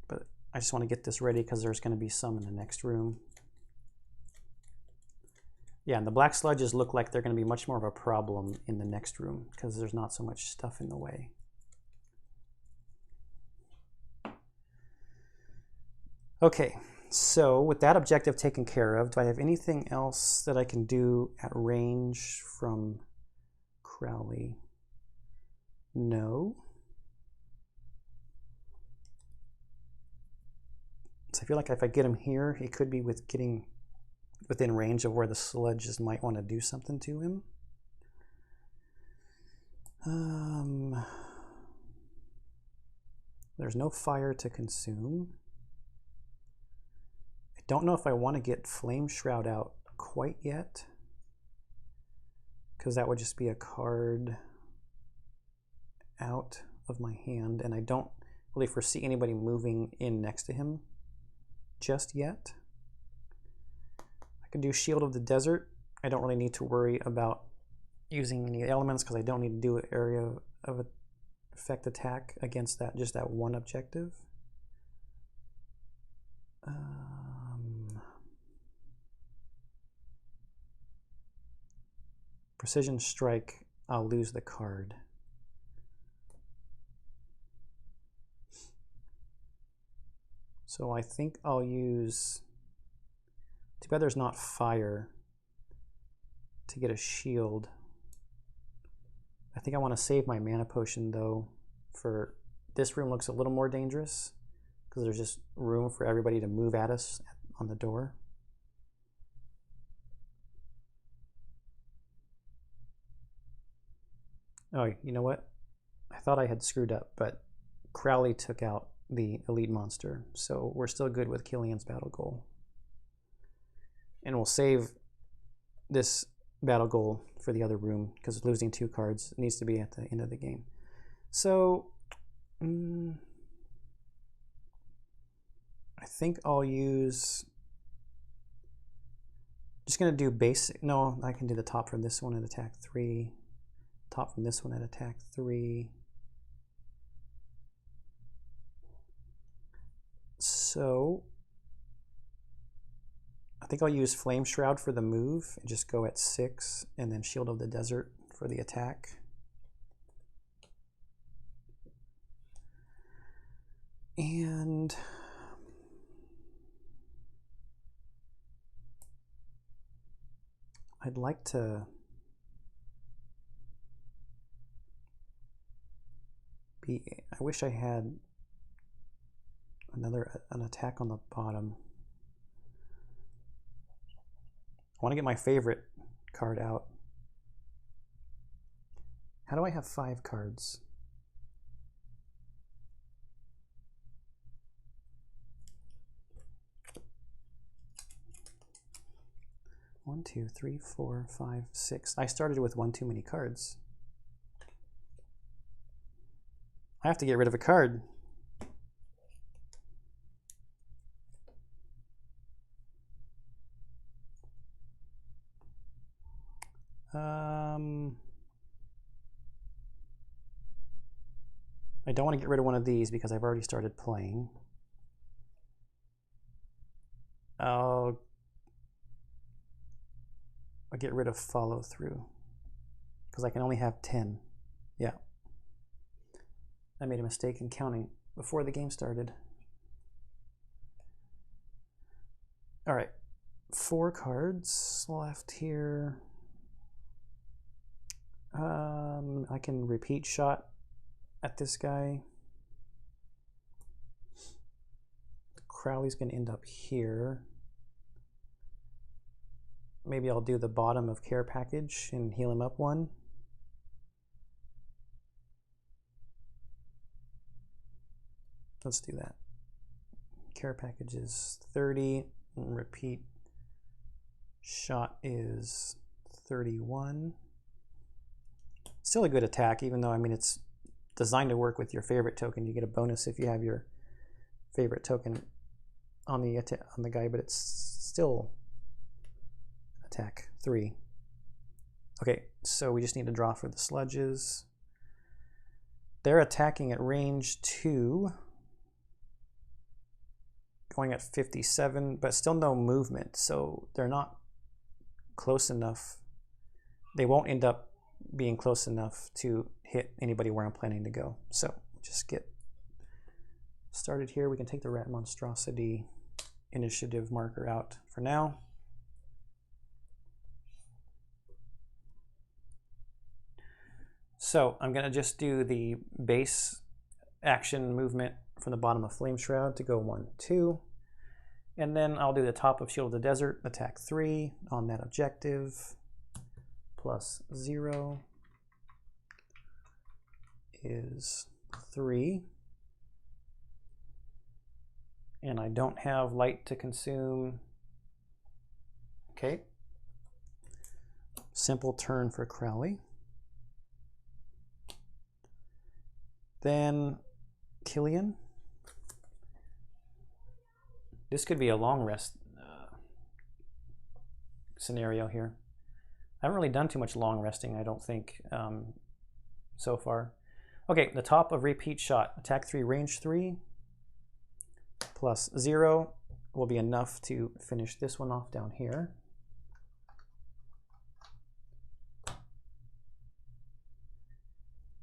but I just want to get this ready because there's going to be some in the next room. Yeah, and the black sludges look like they're going to be much more of a problem in the next room because there's not so much stuff in the way. Okay, so with that objective taken care of, do I have anything else that I can do at range from Crowley? No. So I feel like if I get him here, he could be getting within range of where the sludges might want to do something to him. There's no fire to consume. I don't know if I want to get Flame Shroud out quite yet, because that would just be a card out of my hand, and I don't really foresee anybody moving in next to him just yet. I can do Shield of the Desert. I don't really need to worry about using any elements because I don't need to do an area of effect attack against that, just that one objective. Precision Strike, I'll lose the card. So I think I'll use, too bad there's not fire to get a shield. I think I want to save my mana potion though, for this room looks a little more dangerous because there's just room for everybody to move at us on the door. Oh, you know what? I thought I had screwed up, but Crowley took out the elite monster, so we're still good with Killian's battle goal. And we'll save this battle goal for the other room because losing 2 cards needs to be at the end of the game. So I think I'll use, just gonna do basic, no, I can do the top from this one and attack 3, top from this one and attack 3. So I think I'll use Flame Shroud for the move and just go at 6, and then Shield of the Desert for the attack. And I'd like to I wish I had an attack on the bottom. I want to get my favorite card out. How do I have 5 cards? One, 2, 3, 4, 5, 6. I started with one too many cards. I have to get rid of a card. I don't want to get rid of one of these because I've already started playing. I'll get rid of follow through because I can only have 10. Yeah. I made a mistake in counting before the game started. All right, 4 cards left here. I can repeat shot at this guy. Crowley's going to end up here. Maybe I'll do the bottom of Care Package and heal him up 1. Let's do that. Care Package is 30. And repeat shot is 31. Still a good attack, even though, I mean, it's designed to work with your favorite token. You get a bonus if you have your favorite token on the guy, but it's still attack 3. Okay, so we just need to draw for the sludges. They're attacking at range 2, going at 57, but still no movement, so they're not close enough. They won't end up being close enough to hit anybody where I'm planning to go. So just get started here. We can take the Rat Monstrosity initiative marker out for now. So I'm going to just do the base action movement from the bottom of Flame Shroud to go 1, 2. And then I'll do the top of Shield of the Desert, attack 3 on that objective, plus 0 is 3. And I don't have light to consume. Okay. Simple turn for Crowley. Then Killian. This could be a long rest scenario here. I haven't really done too much long resting, I don't think, so far. Okay, the top of Repeat Shot. Attack 3, range 3, plus 0 will be enough to finish this one off down here.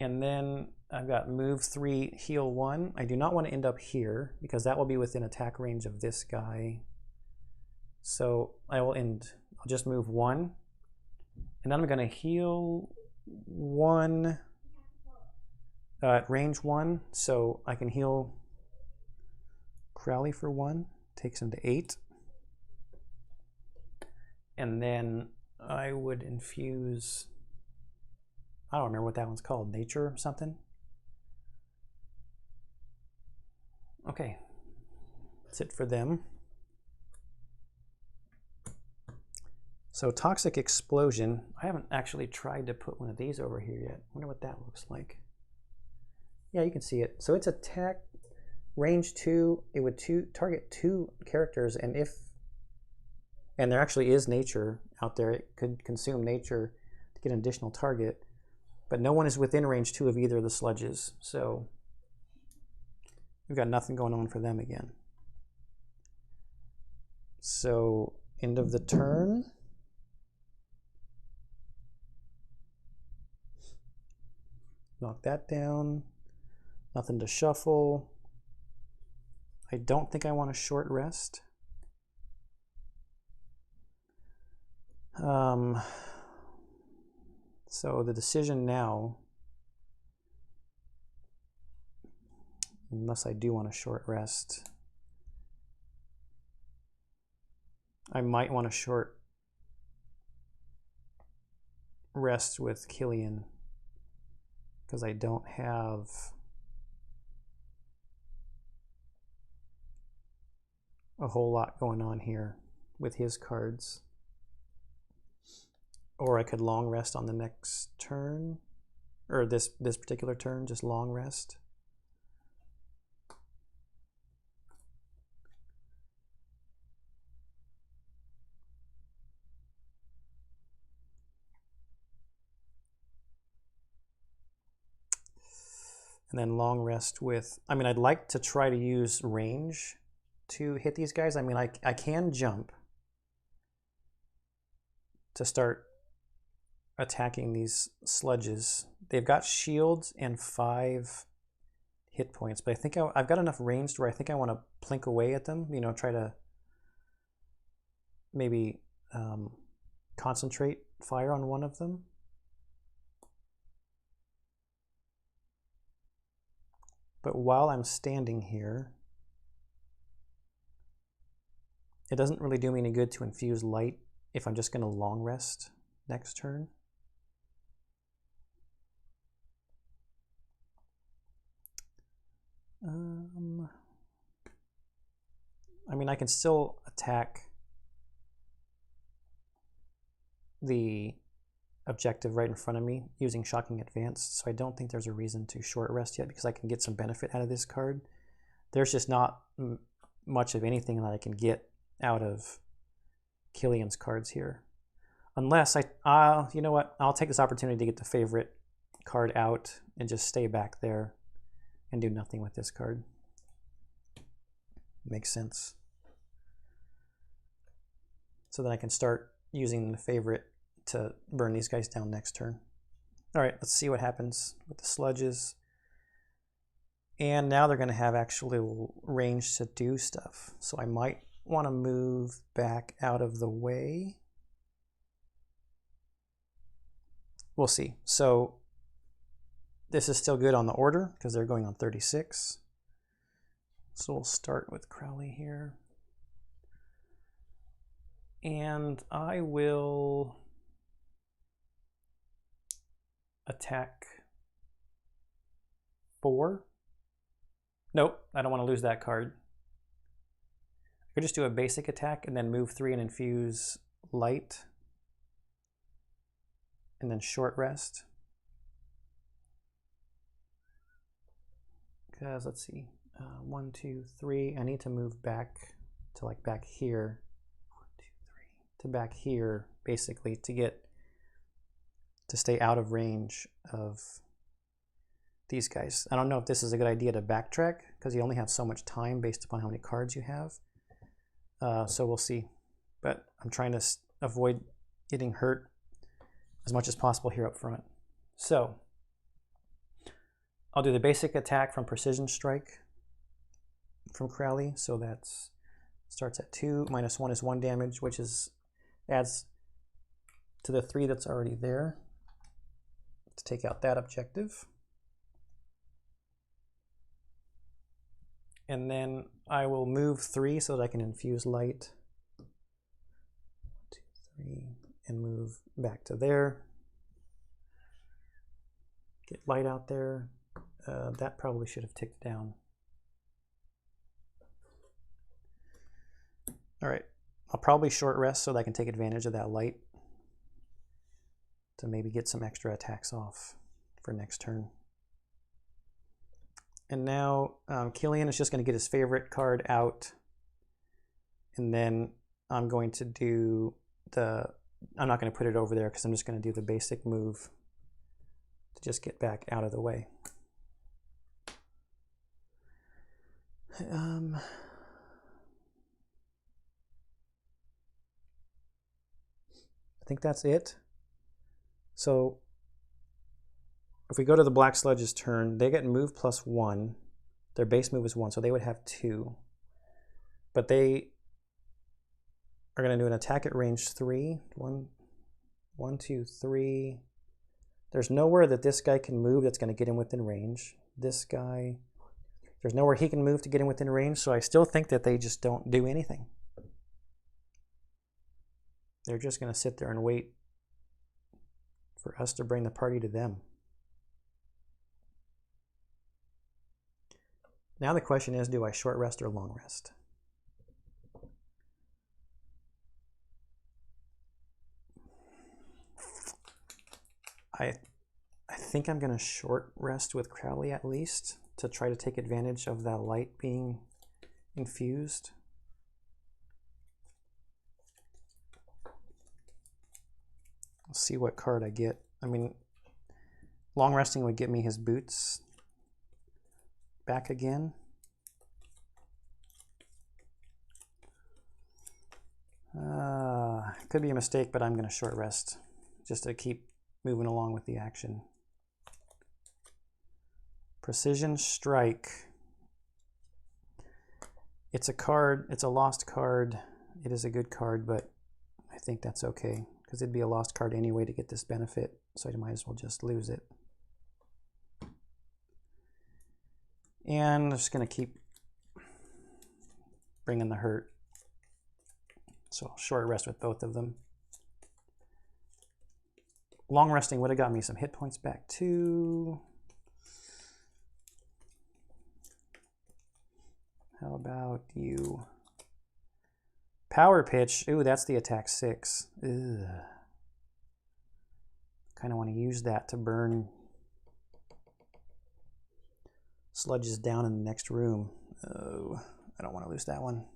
And then I've got move 3, heal 1. I do not want to end up here because that will be within attack range of this guy. So I'll just move 1. And then I'm going to heal 1 at range 1. So I can heal Crowley for 1. Takes him to 8. And then I would infuse, I don't remember what that one's called, nature or something. Okay, that's it for them. So Toxic Explosion, I haven't actually tried to put one of these over here yet. I wonder what that looks like. Yeah, you can see it. So it's attack range 2, it would target 2 characters, and there actually is nature out there, it could consume nature to get an additional target. But no one is within range 2 of either of the sludges, so we've got nothing going on for them again. So, end of the turn. Knock that down. Nothing to shuffle. I don't think I want a short rest. So the decision now, unless I do want a short rest, I might want a short rest with Killian because I don't have a whole lot going on here with his cards. Or I could long rest on the next turn, or this particular turn, just long rest. And then long rest with, I mean, I'd like to try to use range to hit these guys. I mean, I can jump to start attacking these sludges. They've got shields and 5 hit points, but I think I've got enough range where I think I want to plink away at them, you know, try to maybe concentrate fire on one of them. But while I'm standing here, it doesn't really do me any good to infuse light if I'm just going to long rest next turn. I mean, I can still attack the objective right in front of me using Shocking Advance, so I don't think there's a reason to short rest yet because I can get some benefit out of this card. There's just not much of anything that I can get out of Killian's cards here. Unless you know what, I'll take this opportunity to get the favorite card out and just stay back there and do nothing with this card. Makes sense. So then I can start using the favorite to burn these guys down next turn. All right, let's see what happens with the sludges. And now they're going to have actual range to do stuff. So I might want to move back out of the way. We'll see. So this is still good on the order because they're going on 36. So we'll start with Crowley here. And I will attack 4. Nope, I don't want to lose that card. I could just do a basic attack and then move 3 and infuse light. And then short rest. Because let's see, 1, 2, 3. I need to move back to like back here. 1, 2, 3 to back here, basically, to stay out of range of these guys. I don't know if this is a good idea to backtrack because you only have so much time based upon how many cards you have. So we'll see. But I'm trying to avoid getting hurt as much as possible here up front. So I'll do the basic attack from Precision Strike from Crowley. So that starts at 2. -1 is 1 damage, which adds to the 3 that's already there to take out that objective. And then I will move 3 so that I can infuse light. 1, 2, 3, and move back to there. Get light out there. That probably should have ticked down. All right, I'll probably short rest so that I can take advantage of that light to maybe get some extra attacks off for next turn. And now Killian is just going to get his favorite card out. And then I'm going to do I'm not going to put it over there because I'm just going to do the basic move to just get back out of the way. I think that's it. So if we go to the Black Sludge's turn, they get move +1. Their base move is 1, so they would have 2. But they are going to do an attack at range 3. 1, 2, 3. There's nowhere that this guy can move that's going to get him within range. This guy, there's nowhere he can move to get him within range, so I still think that they just don't do anything. They're just going to sit there and wait for us to bring the party to them. Now the question is, do I short rest or long rest? I think I'm going to short rest with Crowley at least to try to take advantage of that light being infused. Let's see what card I get. I mean, long resting would get me his boots back again. Could be a mistake, but I'm going to short rest just to keep moving along with the action. Precision Strike. It's a card, it's a lost card. It is a good card, but I think that's okay because it'd be a lost card anyway to get this benefit, so I might as well just lose it. And I'm just going to keep bringing the hurt. So I'll short rest with both of them. Long resting would have got me some hit points back too. How about you? Power Pitch. Ooh, that's the attack 6. Ugh. Kind of want to use that to burn sludges down in the next room. Oh, I don't want to lose that one.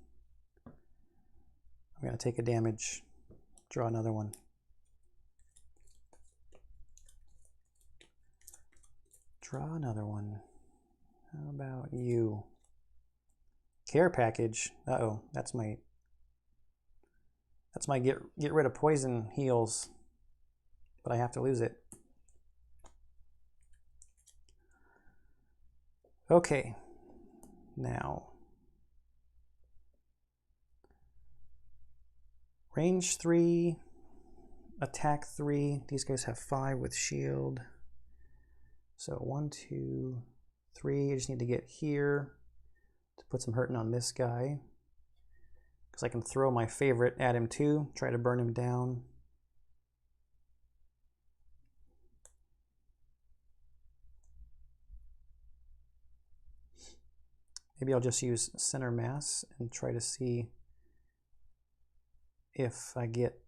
I'm going to take a damage, draw another one. Draw another one. How about you? Care Package. Uh-oh, that's my That's my get rid of poison heals, but I have to lose it. Okay, now range 3, attack 3. These guys have 5 with shield. So 1, 2, 3. I just need to get here to put some hurting on this guy, because I can throw my favorite at him too, try to burn him down. Maybe I'll just use center mass and try to see if I get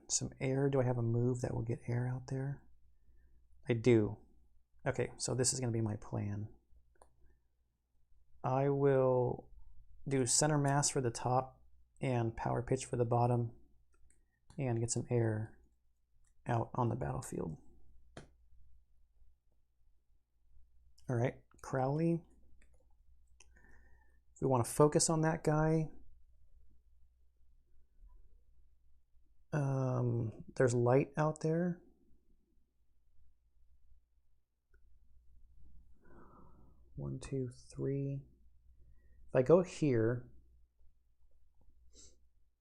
some air. Do I have a move that will get air out there? I do. Okay, so this is going to be my plan. I will do center mass for the top and power pitch for the bottom and get some air out on the battlefield. All right, Crowley. If we want to focus on that guy, there's light out there. One, two, three. If I go here,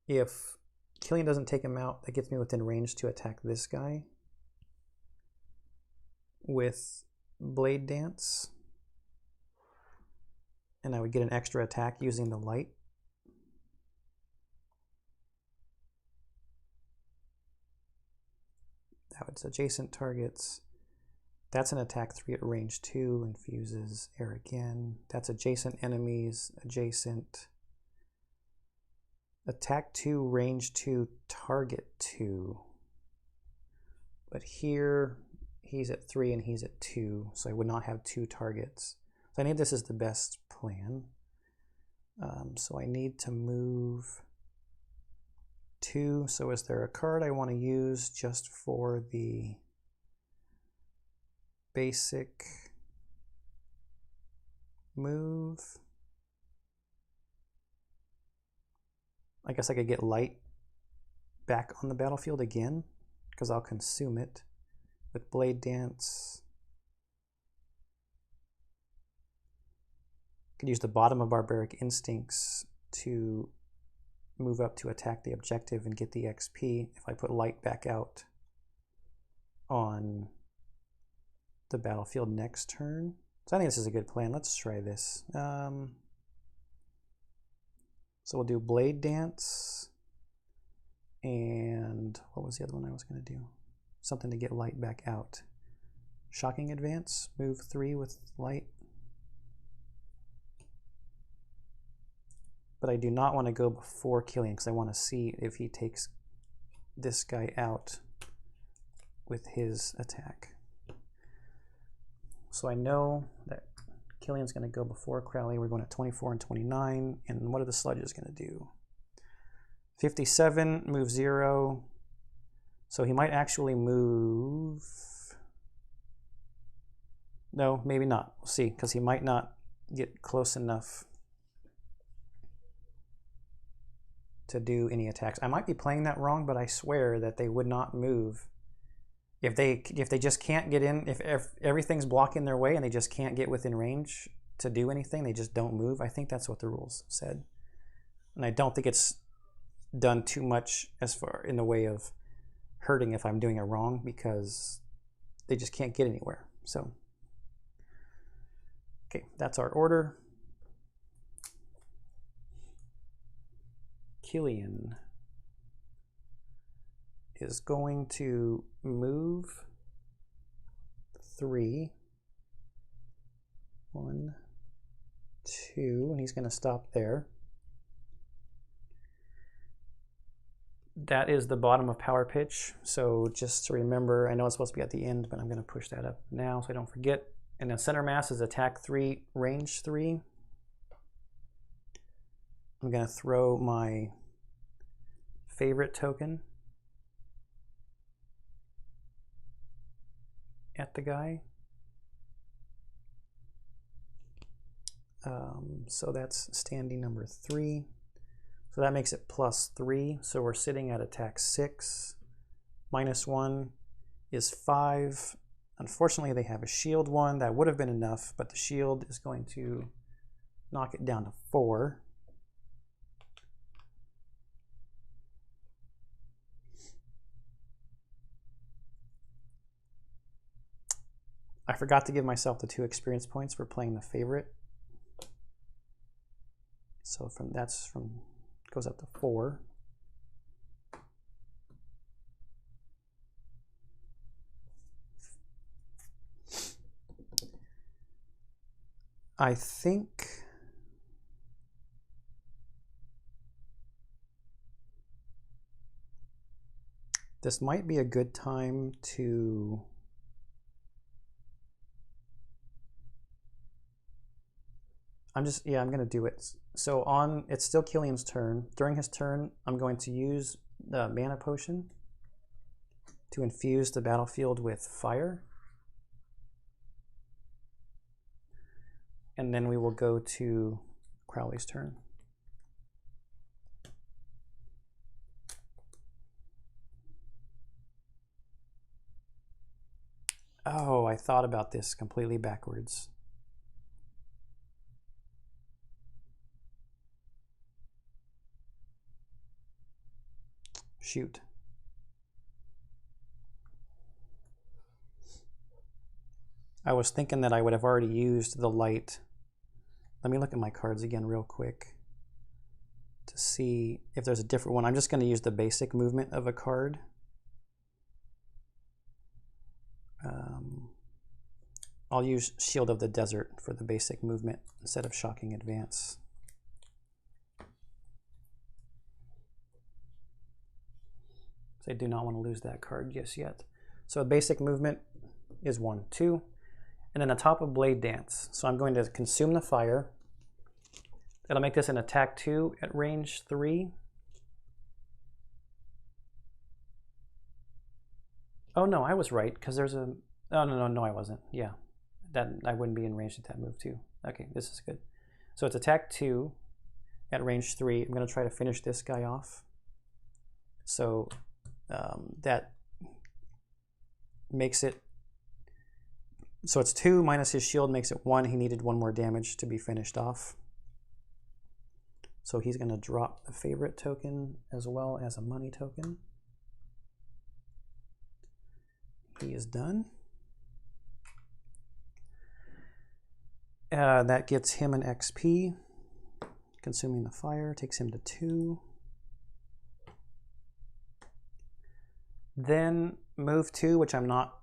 if Killian doesn't take him out, that gets me within range to attack this guy with Blade Dance. And I would get an extra attack using the light. That was adjacent targets. That's an attack 3 at range 2, infuses air again. That's adjacent enemies, adjacent. Attack 2, range 2, target 2. But here, he's at 3 and he's at 2, so I would not have 2 targets. So I think this is the best plan. So I need to move 2. So is there a card I want to use just for the basic move? I guess I could get light back on the battlefield again, because I'll consume it with Blade Dance. Could use the bottom of Barbaric Instincts to move up to attack the objective and get the XP if I put light back out on the battlefield next turn. So I think this is a good plan. Let's try this. So we'll do Blade Dance, and what was the other one I was going to do? Something to get light back out. Shocking Advance, move 3 with light. But I do not want to go before Killian, because I want to see if he takes this guy out with his attack. So I know that Killian's going to go before Crowley. We're going at 24 and 29. And what are the sludges going to do? 57, move 0. So he might actually move... No, maybe not. We'll see, because he might not get close enough to do any attacks. I might be playing that wrong, but I swear that they would not move if they just can't get in. If everything's blocking their way and they just can't get within range to do anything, they just don't move. I think that's what the rules said, and I don't think it's done too much as far in the way of hurting if I'm doing it wrong, because they just can't get anywhere. So okay, that's our order. Killian is going to move 3, 1, 2, and he's going to stop there. That is the bottom of power pitch. So just to remember, I know it's supposed to be at the end, but I'm going to push that up now so I don't forget. And then center mass is attack 3, range 3. I'm going to throw my favorite token at the guy. So that's standing number 3. So that makes it +3. So we're sitting at attack 6. -1 is 5. Unfortunately, they have a shield 1. That would have been enough, but the shield is going to knock it down to 4. I forgot to give myself the 2 experience points for playing the favorite. So goes up to 4. I think this might be a good time to I'm going to do it. So it's still Killian's turn. During his turn, I'm going to use the mana potion to infuse the battlefield with fire. And then we will go to Crowley's turn. Oh, I thought about this completely backwards. Shoot. I was thinking that I would have already used the light. Let me look at my cards again real quick to see if there's a different one. I'm just going to use the basic movement of a card. I'll use Shield of the Desert for the basic movement instead of Shocking Advance. So I do not want to lose that card just yet. So basic movement is 1, 2. And then atop of Blade Dance. So I'm going to consume the fire. That'll make this an attack 2 at range 3. Oh no, I was right, because there's a... Oh, no, I wasn't. Yeah, that I wouldn't be in range at that move too. Okay, this is good. So it's attack 2 at range 3. I'm going to try to finish this guy off. So that makes it... So it's 2 minus his shield makes it 1. He needed 1 more damage to be finished off. So he's going to drop the favorite token as well as a money token. He is done. That gets him an XP. Consuming the fire takes him to 2. Then move 2, which I'm not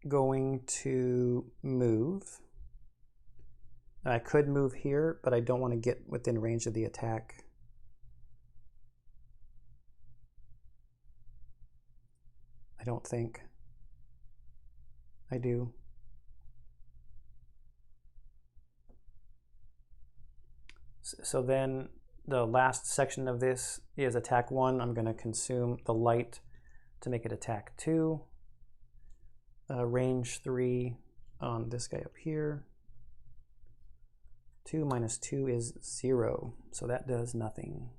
going to move. I could move here, but I don't want to get within range of the attack. I don't think. I do. So then the last section of this is attack 1. I'm going to consume the light to make it attack 2. Range 3 on this guy up here. 2 minus 2 is 0, so that does nothing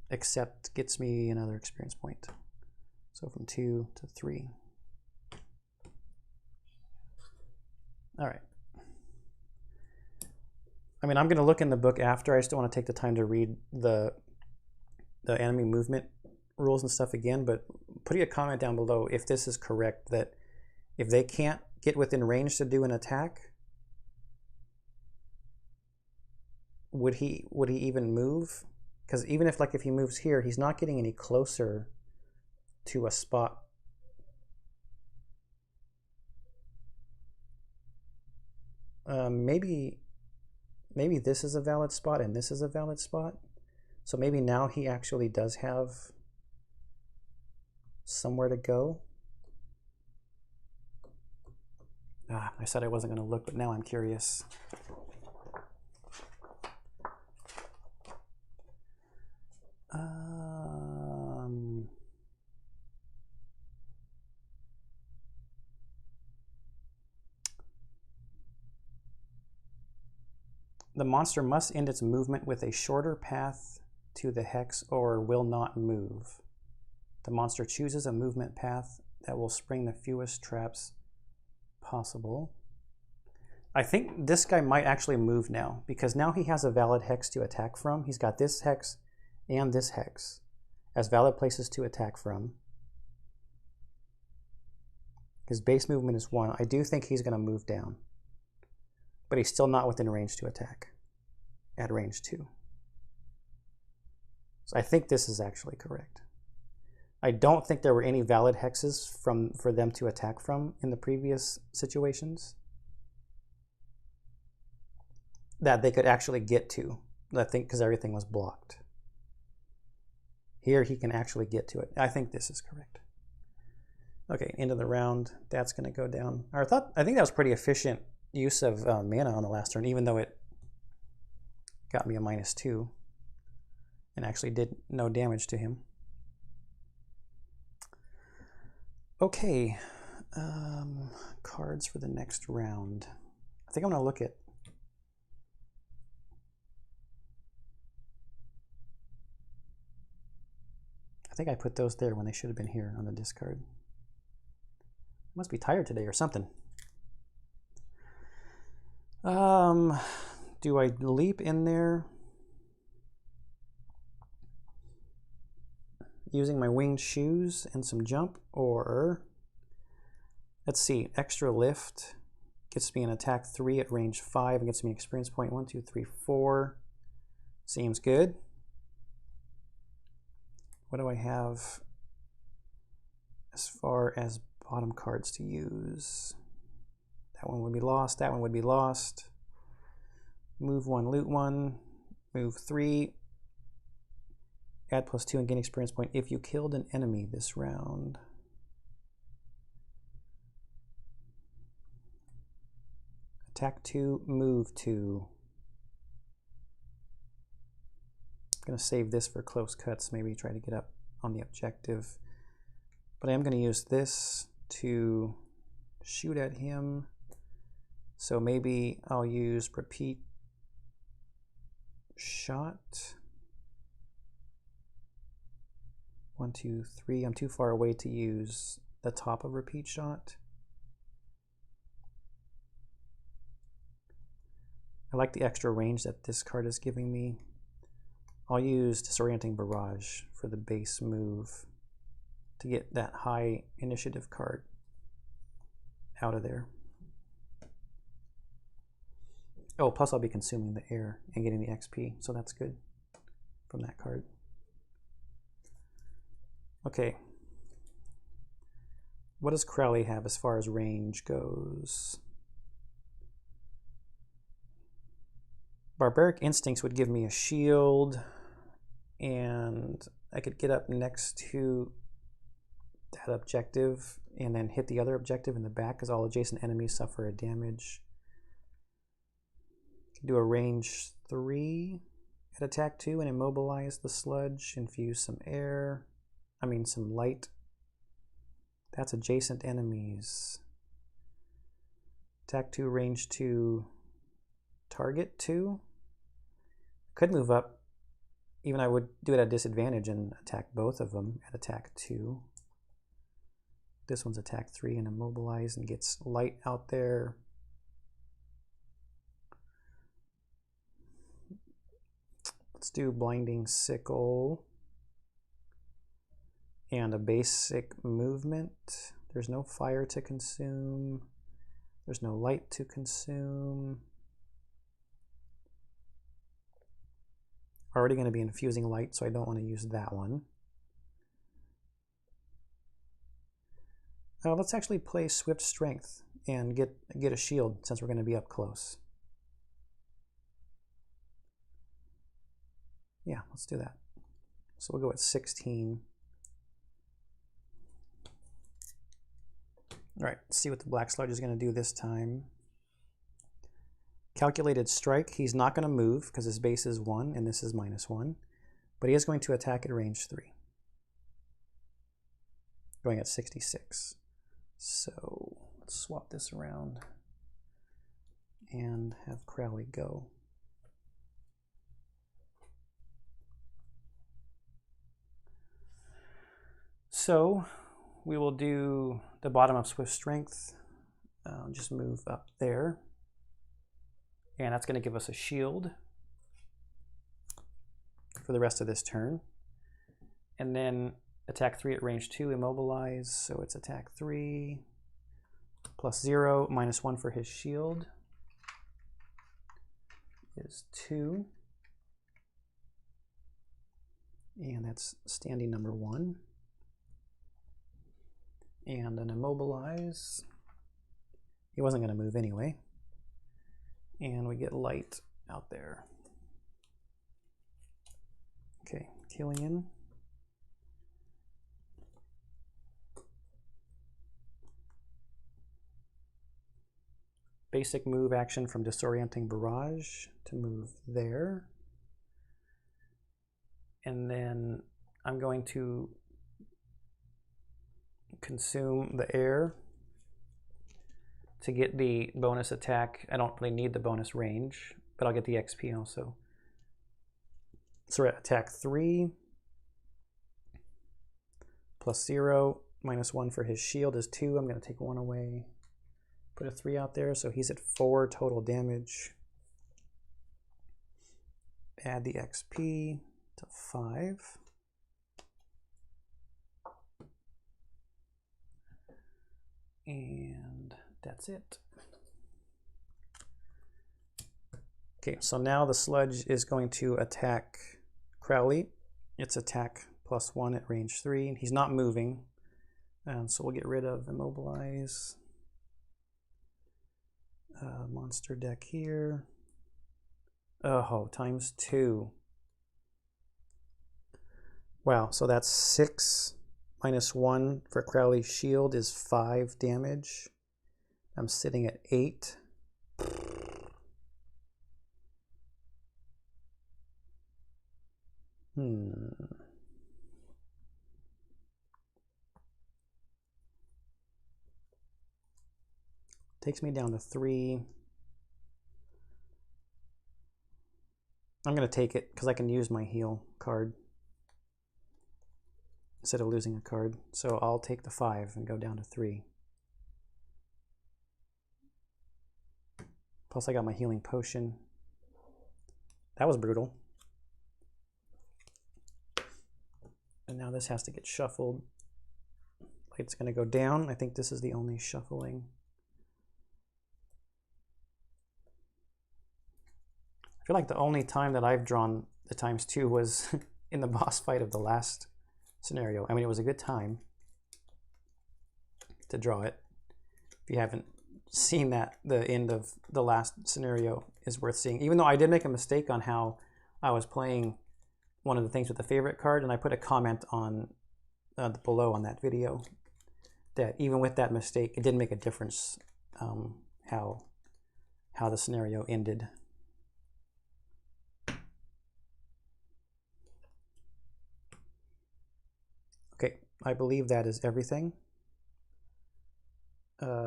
except gets me another experience point. So from 2 to 3. All right. I mean, I'm going to look in the book after. I just don't want to take the time to read the enemy movement rules and stuff again, but put a comment down below if this is correct, that if they can't get within range to do an attack, would he even move? Because even if he moves here, he's not getting any closer to a spot. Maybe this is a valid spot and this is a valid spot. So maybe now he actually does have somewhere to go. I said I wasn't going to look, but now I'm curious. The monster must end its movement with a shorter path to the hex or will not move. The monster chooses a movement path that will spring the fewest traps possible. I think this guy might actually move now, because now he has a valid hex to attack from. He's got this hex and this hex as valid places to attack from. His base movement is 1. I do think he's going to move down, but he's still not within range to attack at range 2. So I think this is actually correct. I don't think there were any valid hexes for them to attack from in the previous situations that they could actually get to, I think, because everything was blocked. Here he can actually get to it. I think this is correct. Okay, end of the round. That's going to go down. I think that was pretty efficient use of mana on the last turn, even though it got me a -2 and actually did no damage to him. Okay, cards for the next round. I think I'm going to look at I think I put those there when they should have been here on the discard. I must be tired today or something. Do I leap in there using my winged shoes and some jump, or let's see, extra lift gets me an attack 3 at range 5 and gets me experience point 1, 2, 3, 4. Seems good. What do I have as far as bottom cards to use? That one would be lost. That one would be lost. Move 1, loot 1. Move 3. Add +2 and gain experience point if you killed an enemy this round. Attack 2, move 2. I'm going to save this for close cuts, maybe try to get up on the objective. But I am going to use this to shoot at him. So maybe I'll use repeat shot. 1, 2, 3. I'm too far away to use the top of repeat shot. I like the extra range that this card is giving me. I'll use Disorienting Barrage for the base move to get that high initiative card out of there. Oh, plus I'll be consuming the air and getting the XP, so that's good from that card. Okay. What does Crowley have as far as range goes? Barbaric Instincts would give me a shield, and I could get up next to that objective and then hit the other objective in the back because all adjacent enemies suffer a damage. Do a range 3 at attack 2 and immobilize the sludge, infuse some air, some light. That's adjacent enemies. Attack 2, range 2, target 2. Could move up. Even I would do it at disadvantage and attack both of them at attack 2. This one's attack 3 and immobilize and gets light out there. Let's do Blinding Sickle and a basic movement. There's no fire to consume. There's no light to consume. Already going to be infusing light, so I don't want to use that one. Let's actually play Swift Strength and get a shield since we're going to be up close. Yeah, let's do that. So we'll go at 16. All right, let's see what the Black Sludge is going to do this time. Calculated Strike, he's not going to move because his base is 1 and this is -1, but he is going to attack at range 3. Going at 66. So let's swap this around and have Crowley go. So we will do the bottom of Swift Strength. Just move up there. And that's going to give us a shield for the rest of this turn. And then attack 3 at range 2, immobilize. So it's attack 3, +0, -1 for his shield is 2. And that's standing number 1. And an immobilize. He wasn't going to move anyway. And we get light out there. Okay, Killian. Basic move action from Disorienting Barrage to move there. And then I'm going to consume the air to get the bonus attack. I don't really need the bonus range, but I'll get the XP also. So we're at attack 3, +0, -1 for his shield is 2. I'm going to take 1 away. Put a 3 out there, so he's at 4 total damage. Add the XP to 5. And that's it. Okay, so now the sludge is going to attack Crowley. It's attack +1 at range 3. He's not moving, so we'll get rid of immobilize. Monster deck here. Oh, ×2. Wow, so that's 6 -1 for Crowley's shield is 5 damage. I'm sitting at 8. Takes me down to 3. I'm going to take it because I can use my heal card instead of losing a card. So I'll take the 5 and go down to 3. Plus I got my healing potion. That was brutal. And now this has to get shuffled. Light's going to go down. I think this is the only shuffling. I feel like the only time that I've drawn the ×2 was in the boss fight of the last scenario. I mean, it was a good time to draw it. If you haven't seen that, the end of the last scenario is worth seeing. Even though I did make a mistake on how I was playing one of the things with the favorite card, and I put a comment on below on that video that even with that mistake, it didn't make a difference how the scenario ended. Okay, I believe that is everything.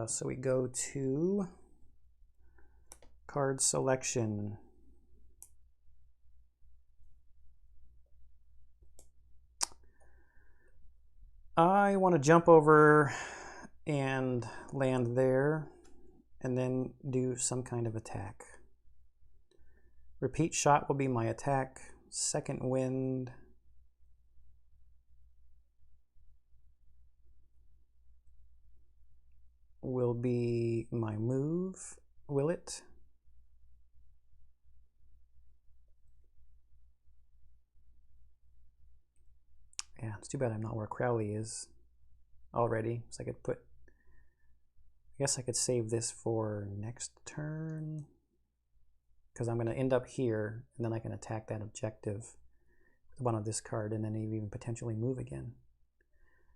So we go to card selection. I want to jump over and land there and then do some kind of attack. Repeat shot will be my attack. Second wind. Will be my move, will it? Yeah, it's too bad I'm not where Crowley is already. So I could put, I guess I could save this for next turn because I'm going to end up here and then I can attack that objective with one of this card and then even potentially move again.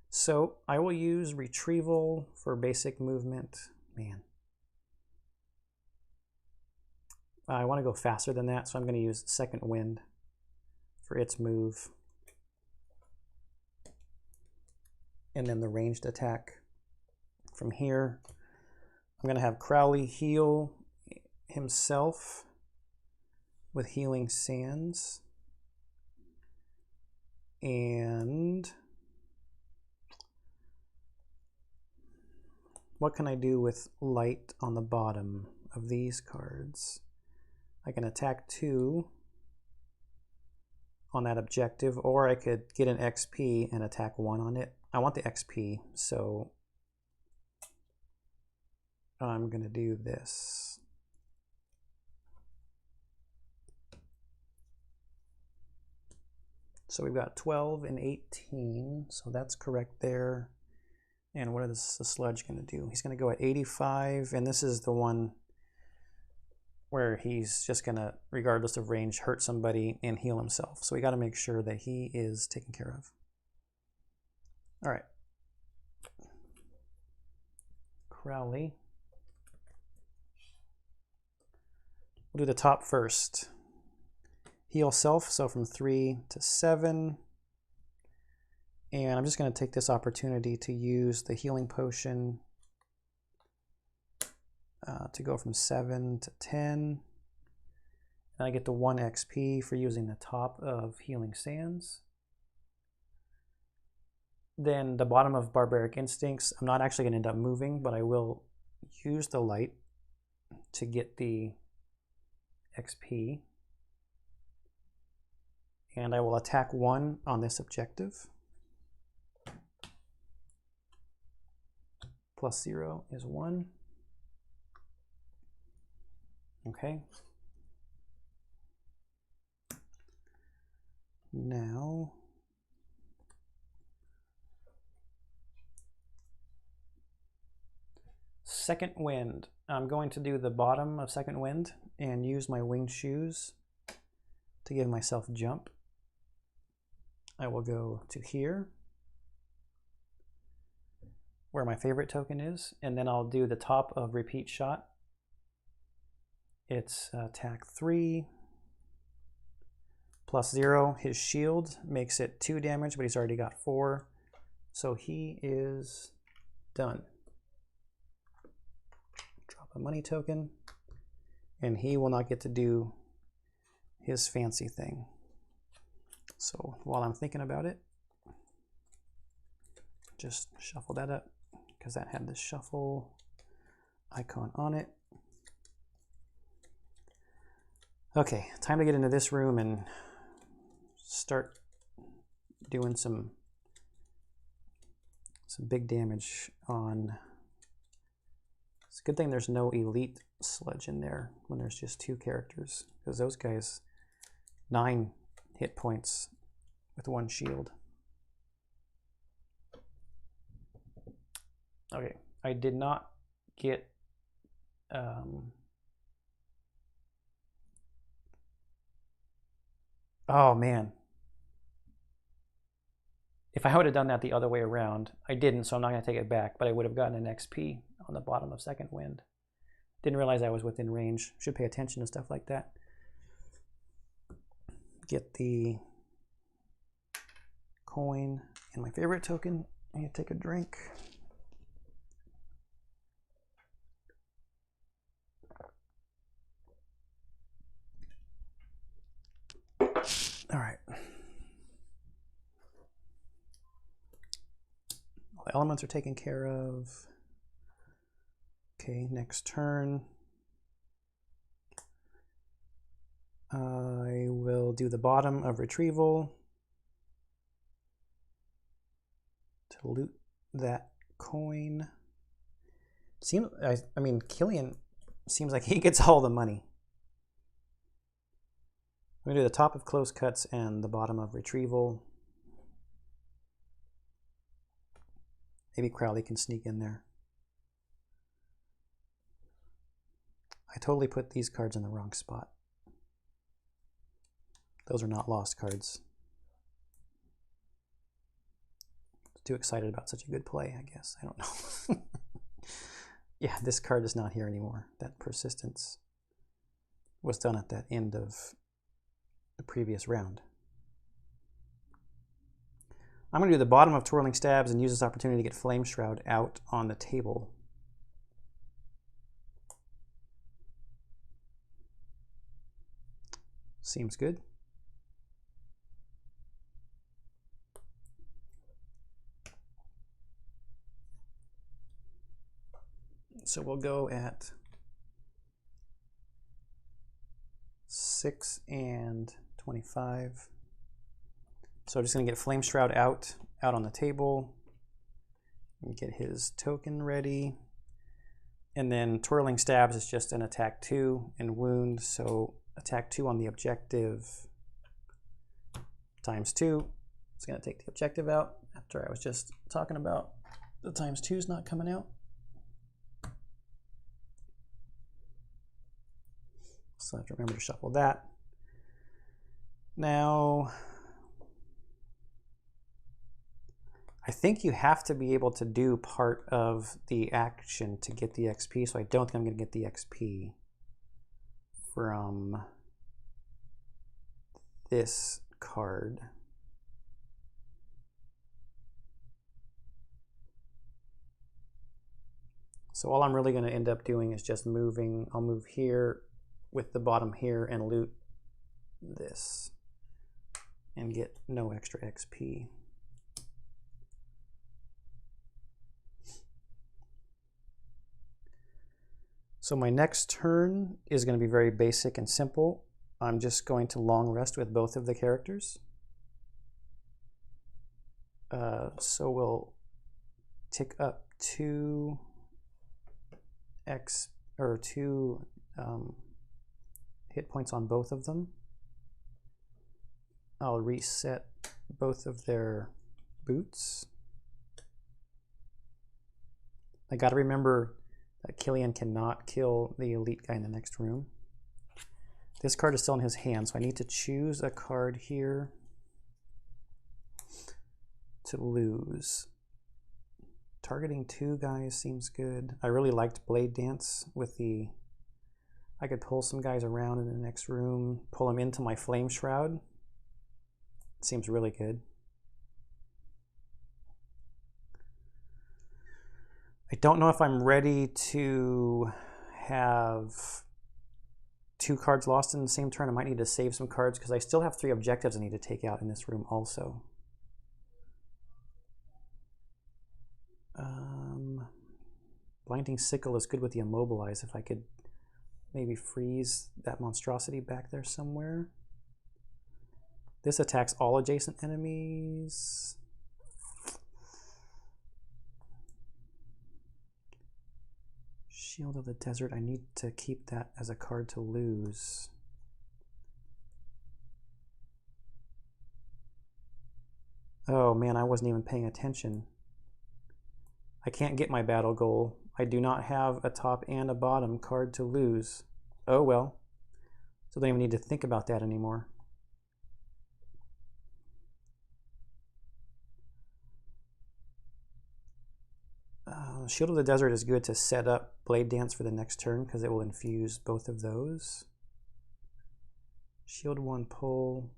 So I will use retrieval for basic movement. Man, I want to go faster than that, so I'm going to use second wind for its move. And then the ranged attack from here. I'm going to have Crowley heal himself with Healing Sands. And what can I do with light on the bottom of these cards? I can attack 2 on that objective, or I could get an XP and attack 1 on it. I want the XP, so I'm going to do this. So we've got 12 and 18, so that's correct there. And what is the sludge going to do? He's going to go at 85, and this is the one where he's just going to, regardless of range, hurt somebody and heal himself. So we got to make sure that he is taken care of. All right. Crowley. We'll do the top first. Heal self, so from 3 to 7. And I'm just going to take this opportunity to use the healing potion to go from 7 to 10. And I get the 1 XP for using the top of Healing Sands. Then the bottom of Barbaric Instincts, I'm not actually going to end up moving, but I will use the light to get the XP. And I will attack 1 on this objective. Plus 0 is 1. Okay. Now, Second Wind. I'm going to do the bottom of Second Wind and use my winged shoes to give myself jump. I will go to here, where my favorite token is, and then I'll do the top of Repeat Shot. It's attack 3 plus 0. His shield makes it 2 damage, but he's already got 4, so he is done. Drop a money token, and he will not get to do his fancy thing. So while I'm thinking about it, just shuffle that up, because that had the shuffle icon on it. Okay, time to get into this room and start doing some big damage on. It's a good thing there's no elite sludge in there when there's just 2 characters, because those guys 9 hit points with 1 shield. Okay, I did not get oh man. If I would have done that the other way around, I didn't, so I'm not going to take it back, but I would have gotten an XP on the bottom of Second Wind. Didn't realize I was within range. Should pay attention to stuff like that. Get the coin and my favorite token. I need to take a drink. All right. All the elements are taken care of. Okay, next turn. I will do the bottom of Retrieval to loot that coin. I mean, Killian seems like he gets all the money. I'm going to do the top of Close Cuts and the bottom of Retrieval. Maybe Crowley can sneak in there. I totally put these cards in the wrong spot. Those are not lost cards. Too excited about such a good play, I guess. I don't know. Yeah, this card is not here anymore. That persistence was done at that end of the previous round. I'm going to do the bottom of Twirling Stabs and use this opportunity to get Flame Shroud out on the table. Seems good. So we'll go at 6 and 25. So I'm just going to get Flame Shroud out on the table. And get his token ready. And then Twirling Stabs is just an attack 2 and wound. So attack 2 on the objective times 2. It's going to take the objective out after I was just talking about the times 2's not coming out. So I have to remember to shuffle that. Now, I think you have to be able to do part of the action to get the XP, so I don't think I'm going to get the XP from this card. So all I'm really going to end up doing is just moving. I'll move here with the bottom here and loot this and get no extra XP. So my next turn is going to be very basic and simple. I'm just going to long rest with both of the characters. So we'll tick up 2 hit points on both of them. I'll reset both of their boots. I got to remember that Killian cannot kill the elite guy in the next room. This card is still in his hand, so I need to choose a card here to lose. Targeting 2 guys seems good. I really liked Blade Dance with the... I could pull some guys around in the next room, pull them into my Flame Shroud. Seems really good. I don't know if I'm ready to have 2 cards lost in the same turn. I might need to save some cards because I still have 3 objectives I need to take out in this room also. Blinding Sickle is good with the Immobilize. If I could maybe freeze that monstrosity back there somewhere. This attacks all adjacent enemies. Shield of the Desert, I need to keep that as a card to lose. Oh man, I wasn't even paying attention. I can't get my battle goal. I do not have a top and a bottom card to lose. Oh well. So I don't even need to think about that anymore. Shield of the Desert is good to set up Blade Dance for the next turn because it will infuse both of those. Shield 1 pull.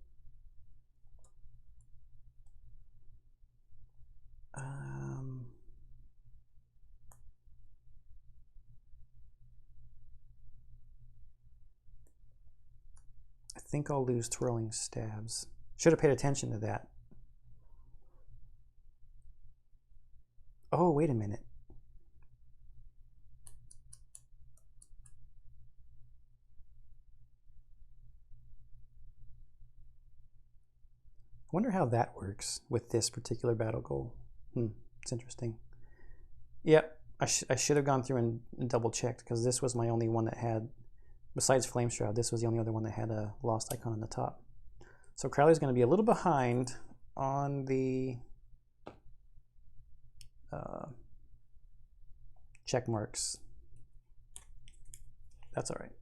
I think I'll lose Twirling Stabs. Should have paid attention to that. Oh, wait a minute. I wonder how that works with this particular battle goal. It's interesting. Yep, I should have gone through and double checked because this was my only one that had, besides Flame Shroud, this was the only other one that had a lost icon on the top. So Crowley's going to be a little behind on the check marks. That's all right.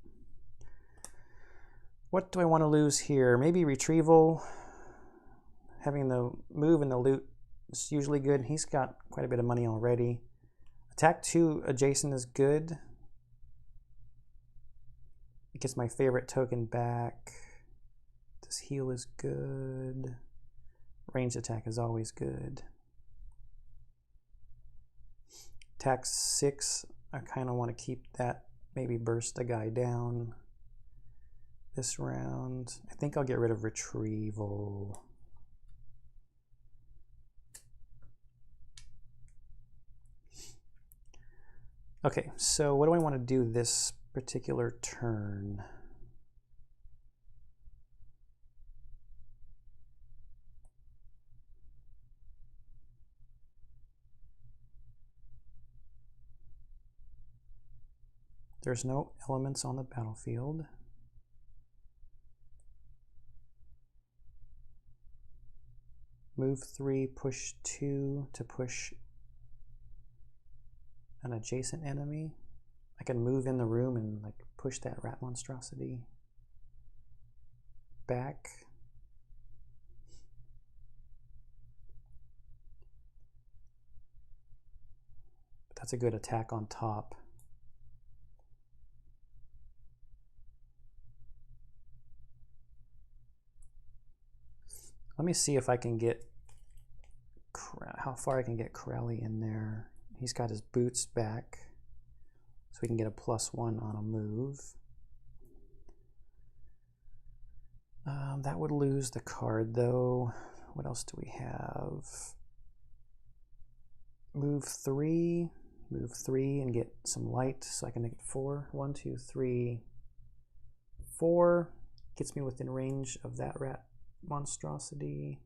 What do I want to lose here? Maybe Retrieval. Having the move and the loot is usually good. He's got quite a bit of money already. Attack 2 adjacent is good. It gets my favorite token back. This heal is good. Ranged attack is always good. Attack 6, I kind of want to keep that. Maybe burst a guy down this round. I think I'll get rid of Retrieval. Okay, so what do I want to do this particular turn? There's no elements on the battlefield. Move 3, push 2 to push an adjacent enemy. I can move in the room and like push that rat monstrosity back. But that's a good attack on top. Let me see if I can get how far I can get Crowley in there. He's got his boots back, so we can get a +1 on a move. That would lose the card though. What else do we have? Move 3 and get some light so I can make it 4. 1, 2, 3, 4. Gets me within range of that rat monstrosity.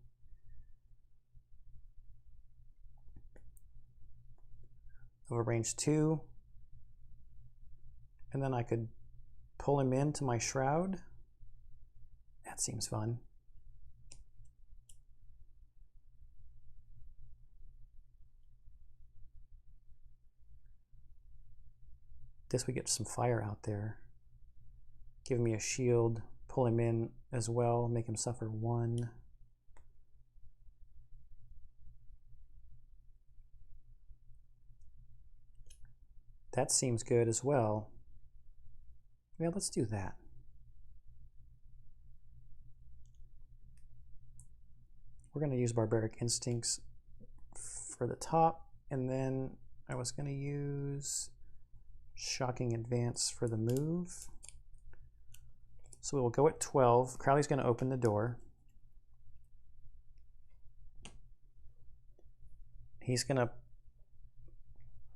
Over range 2. And then I could pull him into my shroud. That seems fun. This we get some fire out there. Give me a shield, pull him in as well, make him suffer 1. That seems good as well. Yeah, let's do that. We're going to use Barbaric Instincts for the top, and then I was going to use Shocking Advance for the move. So we'll go at 12. Crowley's going to open the door. He's going to...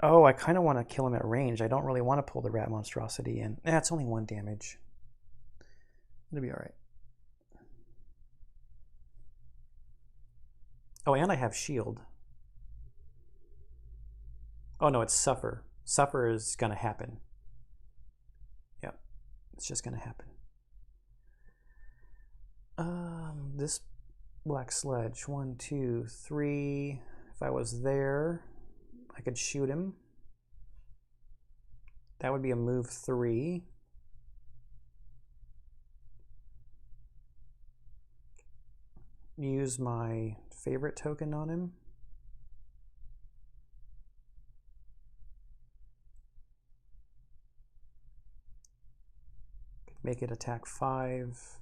Oh, I kind of want to kill him at range. I don't really want to pull the rat monstrosity in. It's only 1 damage. It'll be all right. Oh, and I have shield. Oh no, it's suffer. Suffer is going to happen. Yep, it's just going to happen. This black sledge, 1, 2, 3. If I was there, I could shoot him. That would be a move 3. Use my favorite token on him. Make it attack 5.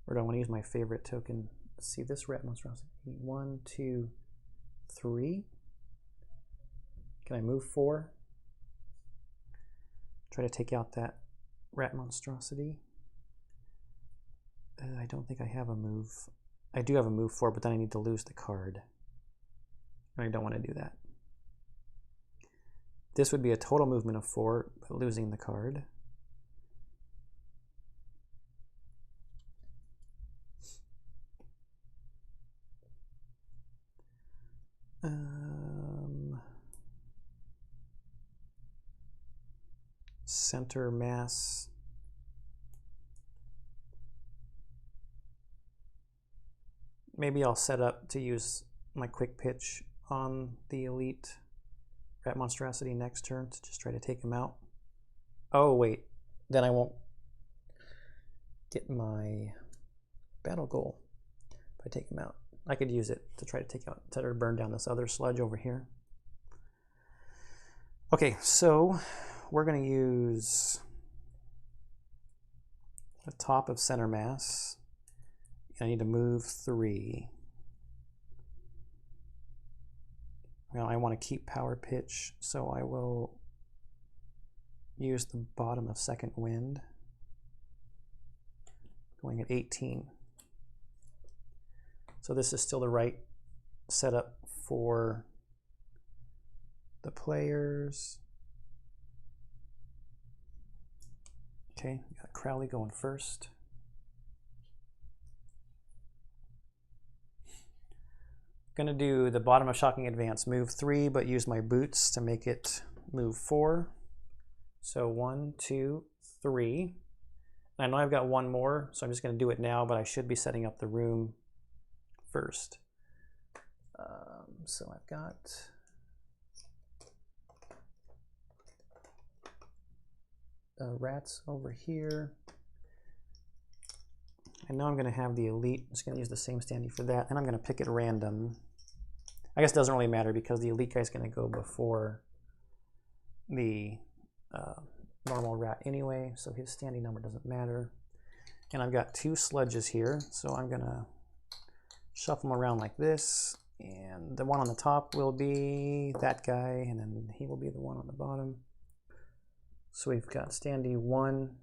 Or do I want to use my favorite token? Let's see, this rat monstrosity. 1, 2, 3. Can I move 4? Try to take out that rat monstrosity. I don't think I have a move. I do have a move 4, but then I need to lose the card. I don't want to do that. This would be a total movement of 4, but losing the card. Center mass. Maybe I'll set up to use my quick pitch on the elite rat monstrosity next turn to just try to take him out. Oh wait, then I won't get my battle goal if I take him out. I could use it to try to take out, to burn down this other sludge over here. Okay, so we're going to use the top of center mass. I need to move 3. Now I want to keep power pitch, so I will use the bottom of second wind, going at 18. So this is still the right setup for the players. Okay, we got Crowley going first. Gonna do the bottom of Shocking Advance, move 3, but use my boots to make it move 4. So 1, 2, 3. I know I've got one more, so I'm just gonna do it now, but I should be setting up the room first. So I've got rats over here. I know I'm gonna have the elite. I'm just gonna use the same standee for that, and I'm gonna pick it random. I guess it doesn't really matter because the elite guy's going to go before the normal rat anyway, so his standing number doesn't matter. And I've got 2 sludges here, so I'm going to shuffle them around like this, and the one on the top will be that guy, and then he will be the one on the bottom. So we've got standee 1,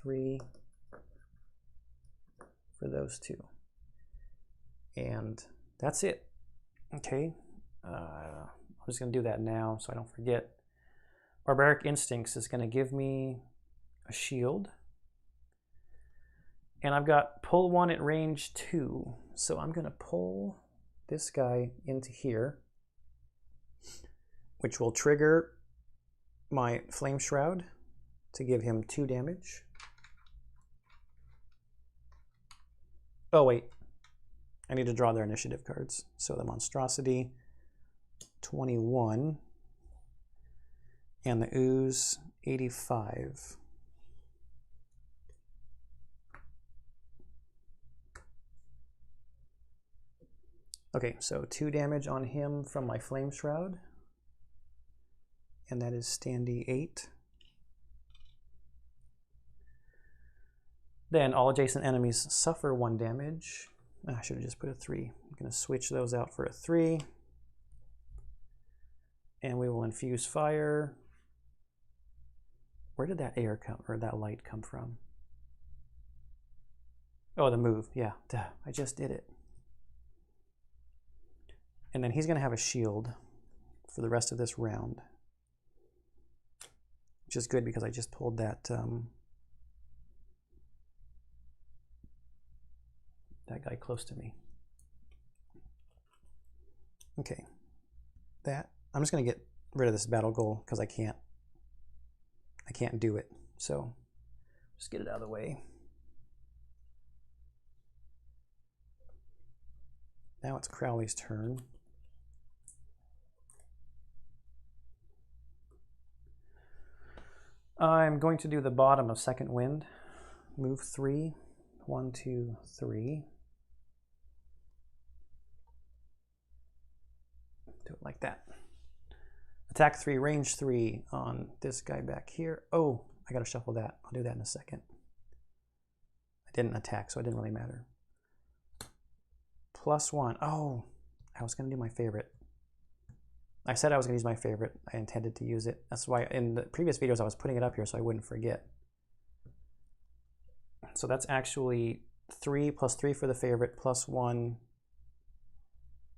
3 for those 2. And that's it. Okay, I'm just going to do that now so I don't forget. Barbaric Instincts is going to give me a shield. And I've got pull 1 at range 2. So I'm going to pull this guy into here, which will trigger my Flame Shroud to give him 2 damage. Oh, wait. I need to draw their initiative cards. So the Monstrosity, 21, and the Ooze, 85. Okay, so 2 damage on him from my Flame Shroud, and that is standee 8. Then all adjacent enemies suffer 1 damage. I should have just put a 3. I'm going to switch those out for a 3. And we will infuse fire. Where did that air come, or that light come from? Oh, the move. Yeah, duh, I just did it. And then he's going to have a shield for the rest of this round, which is good because I just pulled that that guy close to me. Okay, that I'm just going to get rid of this battle goal because I can't do it. So just get it out of the way. Now it's Crowley's turn. I'm going to do the bottom of Second Wind. Move 3. 1, 2, 3. Do it like that. Attack 3, range 3 on this guy back here. Oh, I gotta shuffle that. I'll do that in a second. I didn't attack, so it didn't really matter. +1. Oh, I was gonna do my favorite. I said I was gonna use my favorite. I intended to use it. That's why in the previous videos I was putting it up here so I wouldn't forget. So that's actually 3 + 3 for the favorite, +1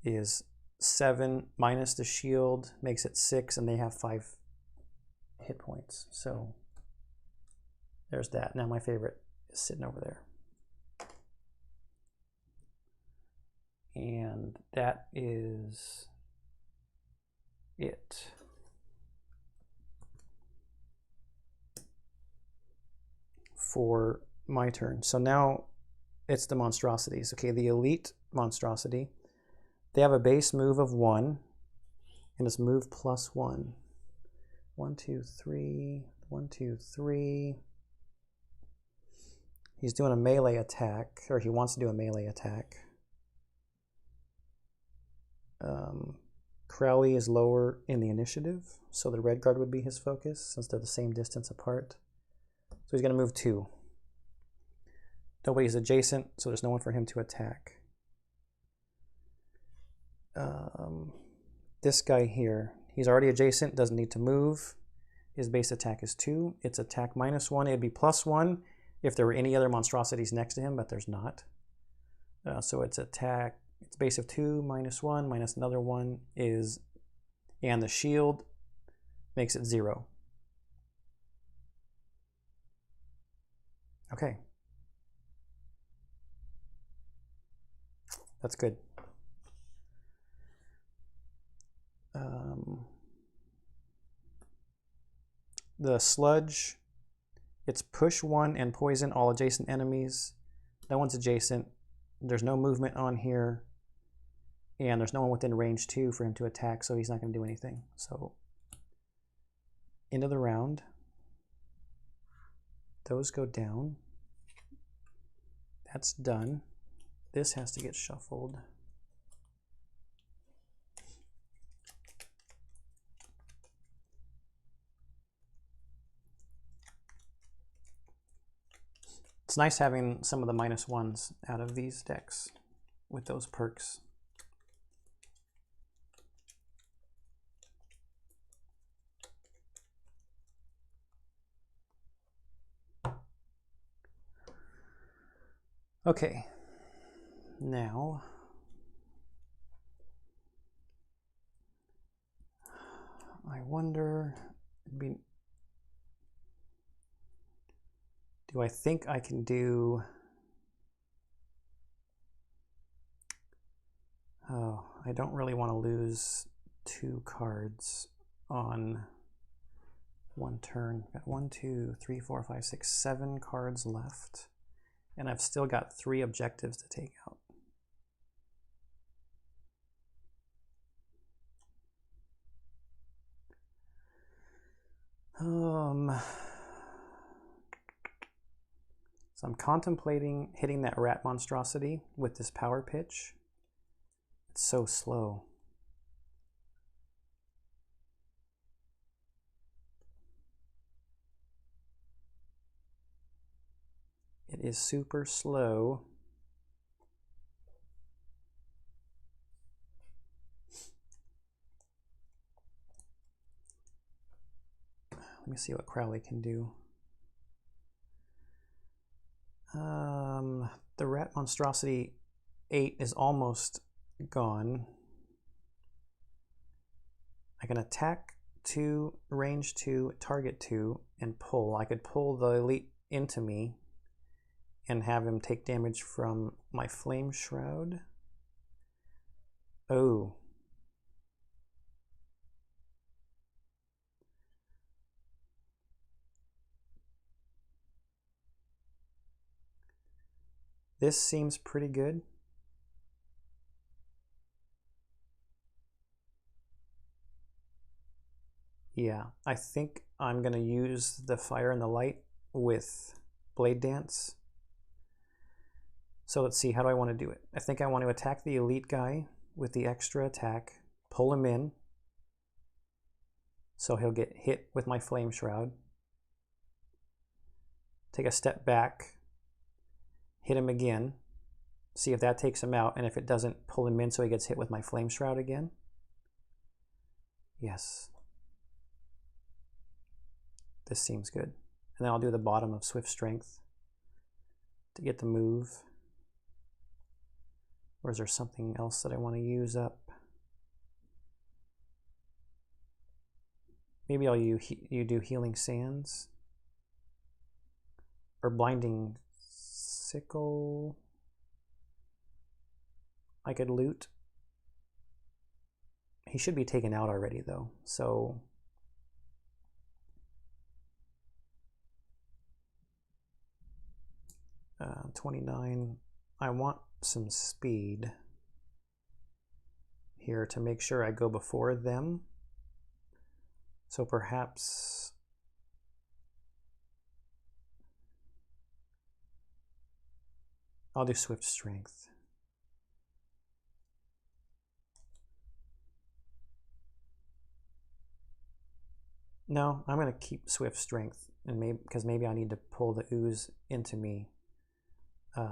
is 7 minus the shield makes it 6, and they have 5 hit points. So there's that. Now my favorite is sitting over there. And that is it. For my turn. So now it's the monstrosities. Okay, the elite monstrosity. They have a base move of 1, and it's move +1. 1, 2, 3, 1, 2, 3. He's doing a melee attack, or he wants to do a melee attack. Crowley is lower in the initiative, so the red guard would be his focus since they're the same distance apart. So he's going to move 2. Nobody's adjacent, so there's no one for him to attack. This guy here, he's already adjacent, doesn't need to move. His base attack is 2. It's attack -1. It'd be +1 if there were any other monstrosities next to him, but there's not. So it's attack, it's base of 2, -1, minus another 1 is And the shield makes it 0. Okay. That's good. The sludge, it's push 1 and poison all adjacent enemies. No one's adjacent. There's no movement on here. And there's no one within range 2 for him to attack, so he's not going to do anything. So, end of the round. Those go down. That's done. This has to get shuffled. It's nice having some of the -1s out of these decks with those perks. Okay, now I wonder, do I think I can do, oh, I don't really want to lose 2 cards on one turn. Got 1, 2, 3, 4, 5, 6, 7 cards left. And I've still got 3 objectives to take out. So I'm contemplating hitting that rat monstrosity with this power pitch. It's so slow. It is super slow. Let me see what Crowley can do. The rat monstrosity 8 is almost gone. I can attack 2, range 2, target 2, and pull. I could pull the elite into me and have him take damage from my flame shroud. Oh. This seems pretty good. Yeah, I think I'm going to use the fire and the light with Blade Dance. So let's see, how do I want to do it? I think I want to attack the elite guy with the extra attack, pull him in, so he'll get hit with my flame shroud. Take a step back, hit him again, see if that takes him out, and if it doesn't, pull him in so he gets hit with my flame shroud again. Yes. This seems good. And then I'll do the bottom of Swift Strength to get the move. Or is there something else that I want to use up? Maybe you do Healing Sands. Or Blinding Sickle. I could loot. He should be taken out already though, so 29. I want some speed here to make sure I go before them. So perhaps I'll do Swift Strength. No, I'm going to keep Swift Strength, and because maybe I need to pull the ooze into me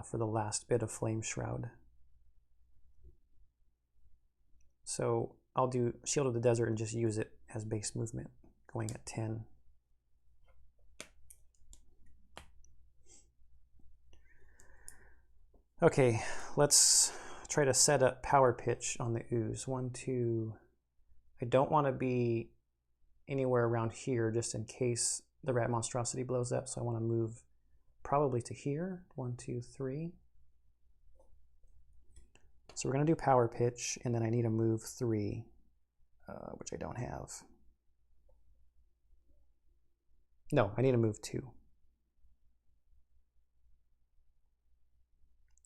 for the last bit of Flame Shroud. So I'll do Shield of the Desert and just use it as base movement, going at 10. Okay, let's try to set up Power Pitch on the ooze. 1, 2. I don't want to be anywhere around here just in case the rat monstrosity blows up, so I want to move probably to here. 1, 2, 3. So we're going to do power pitch, and then I need to move 3, which I don't have. No, I need to move 2.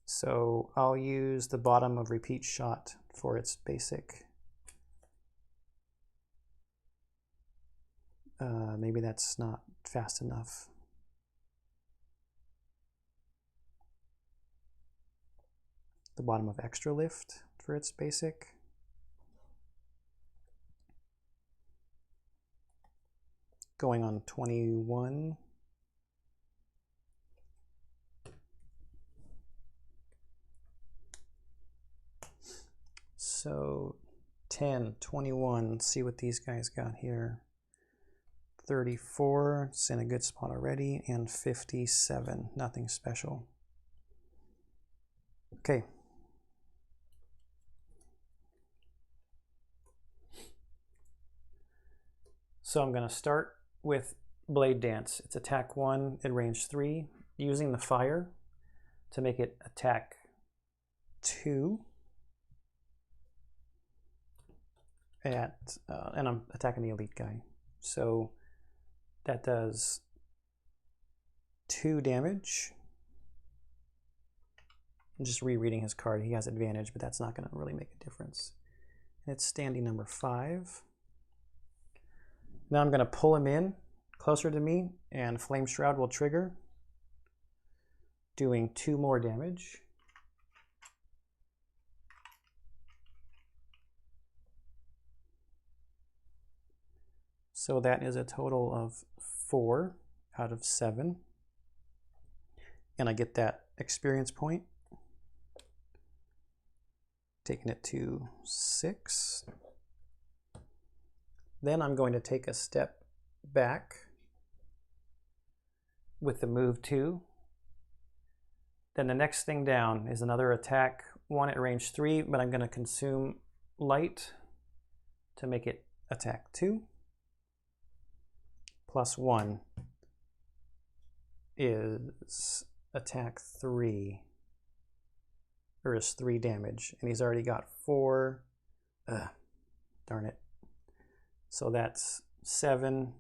So I'll use the bottom of repeat shot for its basic. Maybe that's not fast enough. The bottom of extra lift for its basic. Going on 21. So 10, 21, let's see what these guys got here. 34, it's in a good spot already, and 57, nothing special. Okay. So I'm going to start with Blade Dance. It's attack 1 at range 3, using the fire to make it attack 2. And I'm attacking the elite guy. So that does 2 damage. I'm just rereading his card. He has advantage, but that's not going to really make a difference. And it's standing number 5. Now I'm going to pull him in closer to me, and Flame Shroud will trigger, doing 2 more damage. So that is a total of 4 out of 7. And I get that experience point, taking it to 6. Then I'm going to take a step back with the move 2. Then the next thing down is another attack 1 at range 3, but I'm going to consume light to make it attack 2. Plus 1 is attack 3, or is 3 damage, and he's already got 4. Darn it. So that's 7.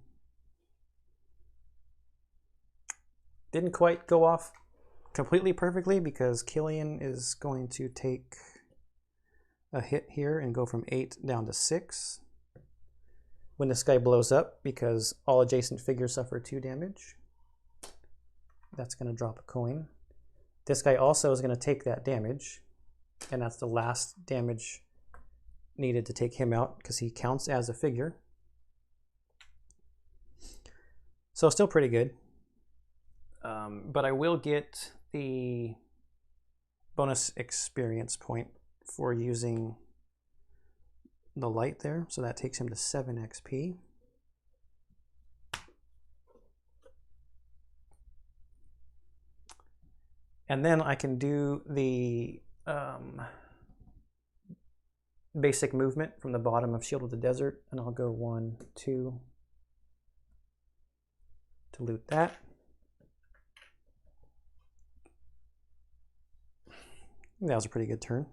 Didn't quite go off completely perfectly because Killian is going to take a hit here and go from 8 down to 6. When this guy blows up, because all adjacent figures suffer 2 damage. That's going to drop a coin. This guy also is going to take that damage, and that's the last damage needed to take him out because he counts as a figure. So still pretty good. But I will get the bonus experience point for using the light there, so that takes him to 7 XP. And then I can do the basic movement from the bottom of Shield of the Desert, and I'll go 1, 2 to loot that. That was a pretty good turn.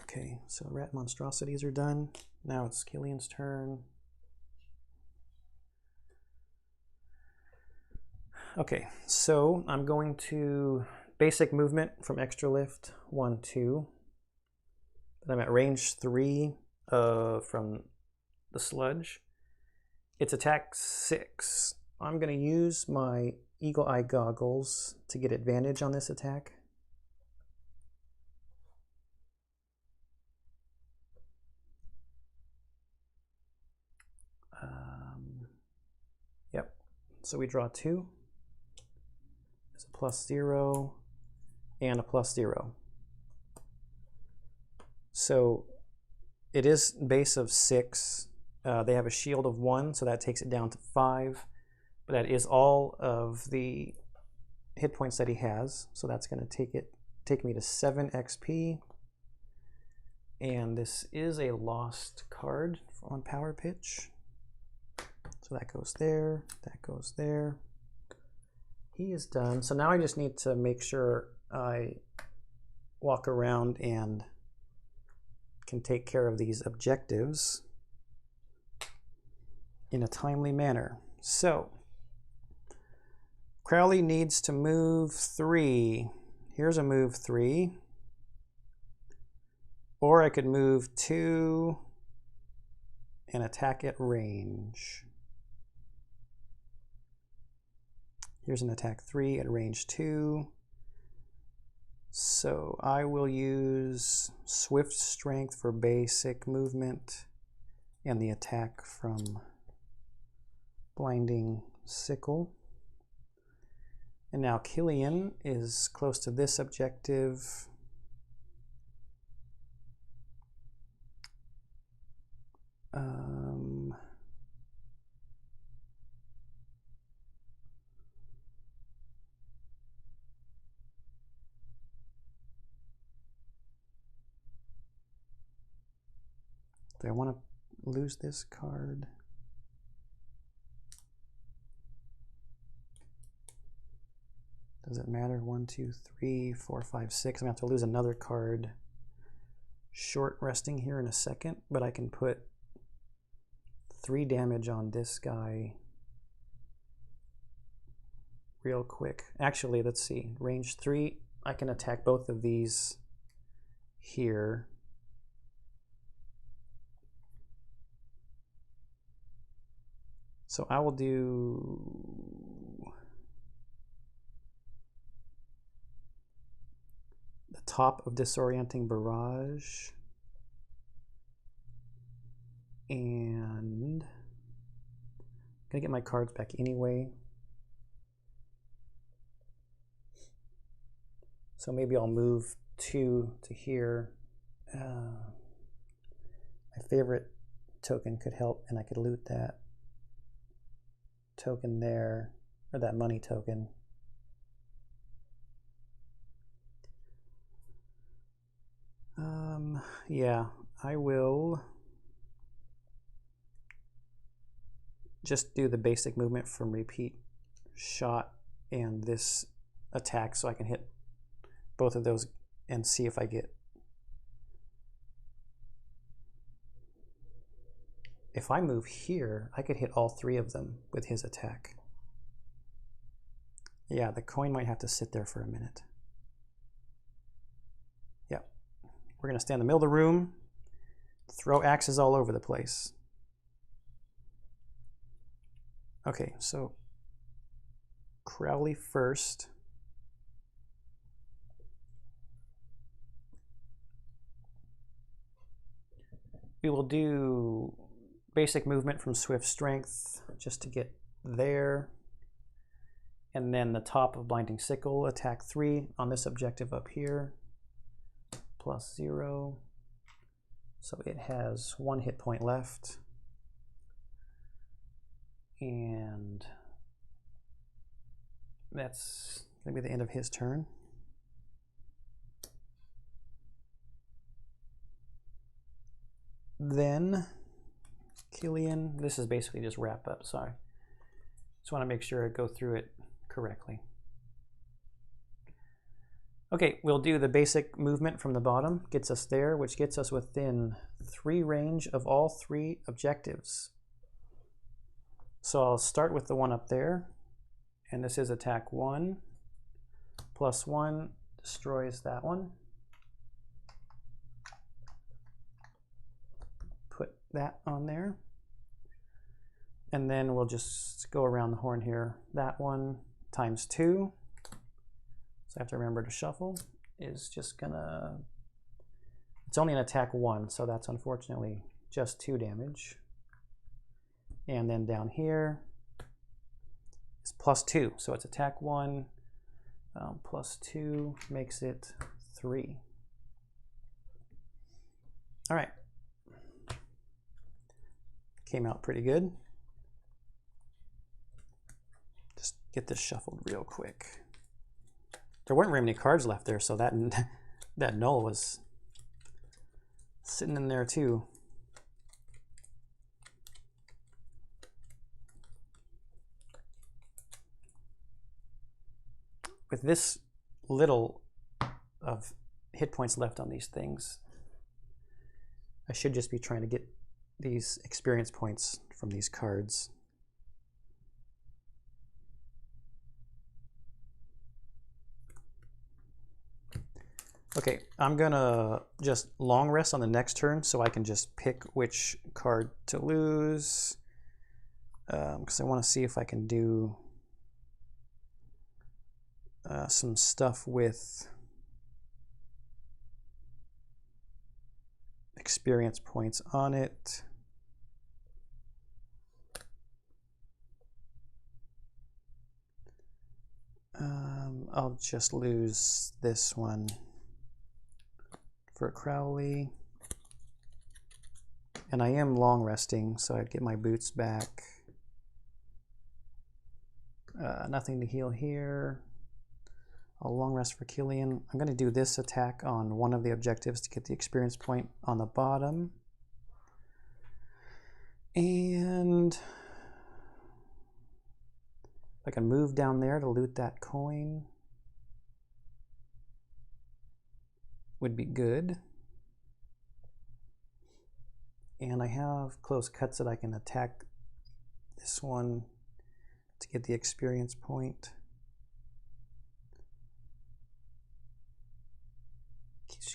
Okay, so rat monstrosities are done. Now it's Killian's turn. Okay, so I'm going to basic movement from extra lift 1, 2. But I'm at range 3 from the sludge. It's attack 6. I'm going to use my Eagle Eye goggles to get advantage on this attack. Yep, so we draw 2. There's a +0 and a +0. So it is base of 6. They have a shield of 1, so that takes it down to 5. But that is all of the hit points that he has. So that's going to take me to 7 XP. And this is a lost card on Power Pitch. So that goes there, that goes there. He is done. So now I just need to make sure I walk around and can take care of these objectives in a timely manner. So Crowley needs to move 3. Here's a move 3. Or I could move 2 and attack at range. Here's an attack 3 at range 2. So I will use Swift Strength for basic movement and the attack from Blinding Sickle. And now Killian is close to this objective. Do I want to lose this card? Does it matter? 1, 2, 3, 4, 5, 6. I'm going to have to lose another card. Short resting here in a second, but I can put 3 damage on this guy real quick. Actually, let's see. Range 3, I can attack both of these here. So I will do the top of Disorienting Barrage. And I'm gonna get my cards back anyway. So maybe I'll move 2 to here. My favorite token could help, and I could loot that token there, or that money token. Yeah, I will just do the basic movement from repeat shot and this attack so I can hit both of those and see if I get... If I move here, I could hit all 3 of them with his attack. Yeah, the coin might have to sit there for a minute. Yeah, we're gonna stand in the middle of the room, throw axes all over the place. Okay, so Crowley first. We will do basic movement from Swift Strength just to get there. And then the top of Blinding Sickle, attack 3 on this objective up here, +0. So it has 1 hit point left. And that's going to be the end of his turn. Then Killian, this is basically just wrap up, sorry. Just want to make sure I go through it correctly. Okay, we'll do the basic movement from the bottom, gets us there, which gets us within 3 range of all 3 objectives. So I'll start with the one up there, and this is attack 1, +1, destroys that one. Put that on there. And then we'll just go around the horn here. That one ×2. So I have to remember to shuffle. Is just gonna... It's only an attack 1, so that's unfortunately just 2 damage. And then down here is +2. So it's attack 1, +2 makes it 3. All right. Came out pretty good. Just get this shuffled real quick. There weren't very many cards left there, so that null was sitting in there too. With this little of hit points left on these things, I should just be trying to get these experience points from these cards. Okay, I'm gonna just long rest on the next turn so I can just pick which card to lose, because I want to see if I can do some stuff with experience points on it. I'll just lose this one for Crowley. And I am long resting, so I'd get my boots back. Nothing to heal here. I'll long rest for Killian. I'm going to do this attack on one of the objectives to get the experience point on the bottom. And if I can move down there to loot that coin, would be good. And I have close cuts that I can attack this one to get the experience point.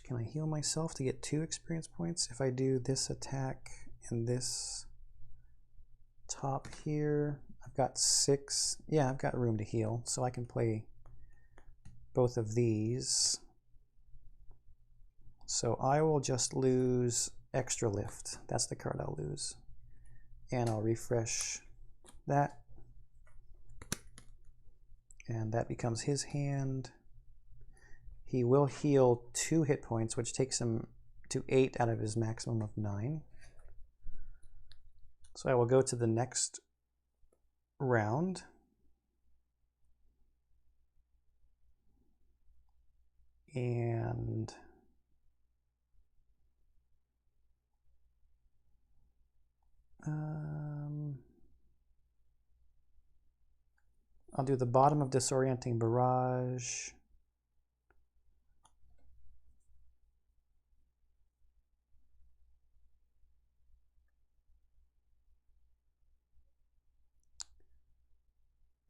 Can I heal myself to get 2 experience points? If I do this attack and this top here, I've got 6. Yeah, I've got room to heal, so I can play both of these. So I will just lose extra lift. That's the card I'll lose. And I'll refresh that. And that becomes his hand. He will heal 2 hit points, which takes him to 8 out of his maximum of 9. So I will go to the next round. And I'll do the bottom of Disorienting Barrage.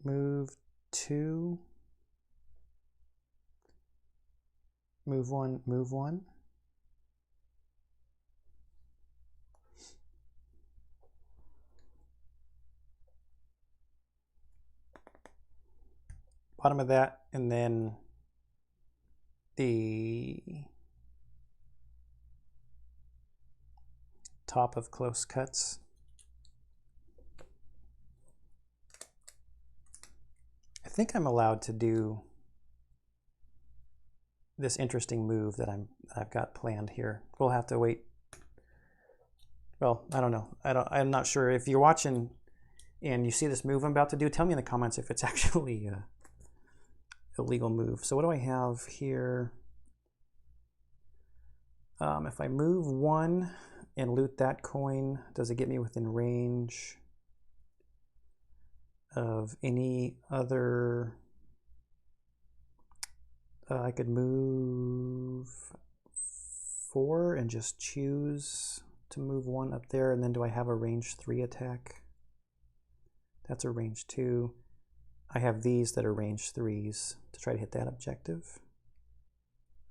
Move 2. Move 1, move 1. Bottom of that, and then the top of Close Cuts. I think I'm allowed to do this interesting move that I've got planned here. We'll have to wait. Well, I don't know. I'm not sure. If you're watching and you see this move I'm about to do, tell me in the comments if it's actually a legal move. So what do I have here? If I move 1 and loot that coin, does it get me within range of any other? I could move 4 and just choose to move 1 up there, and then do I have a range 3 attack? That's a range 2. I have these that are range 3s to try to hit that objective.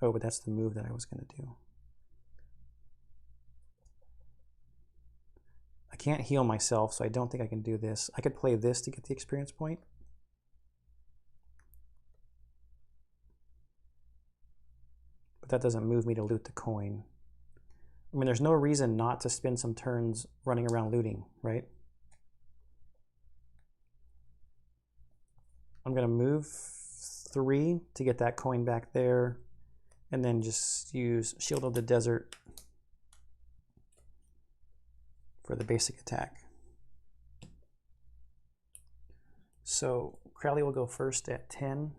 Oh, but that's the move that I was going to do. I can't heal myself, so I don't think I can do this. I could play this to get the experience point. But that doesn't move me to loot the coin. I mean, there's no reason not to spend some turns running around looting, right? I'm going to move 3 to get that coin back there, and then just use Shield of the Desert for the basic attack. So Crowley will go first at 10.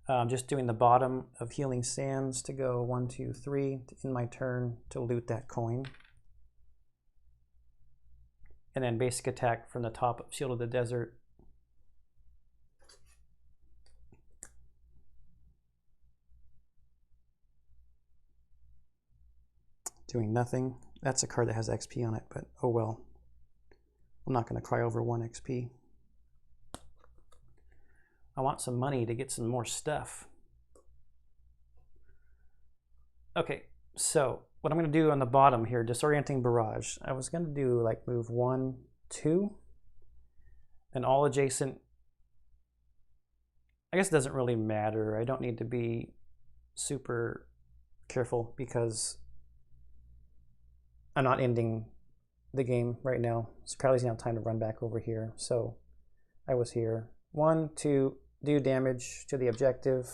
I'm just doing the bottom of Healing Sands to go 1, 2, 3 in my turn to loot that coin. And then basic attack from the top of Shield of the Desert. Doing nothing. That's a card that has XP on it, but oh well. I'm not going to cry over 1 XP. I want some money to get some more stuff. Okay, so what I'm going to do on the bottom here, Disorienting Barrage. I was going to do like move 1, 2, and all adjacent. I guess it doesn't really matter. I don't need to be super careful because I'm not ending the game right now. So Crowley's gonna have time to run back over here. So I was here. 1, 2, do damage to the objective.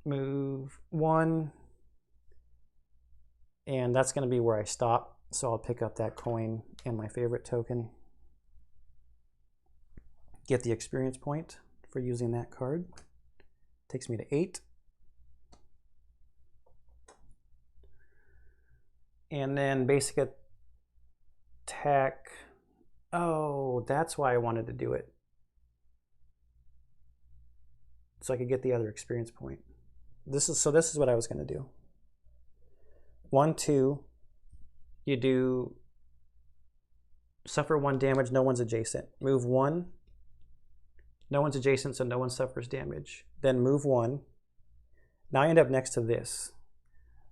Move 1. And that's gonna be where I stop. So I'll pick up that coin and my favorite token. Get the experience point for using that card. Takes me to 8. And then basic attack. Oh, that's why I wanted to do it. So I could get the other experience point. This is what I was going to do. 1, 2. You do suffer 1 damage, no one's adjacent. Move 1. No one's adjacent, so no one suffers damage. Then move 1. Now I end up next to this.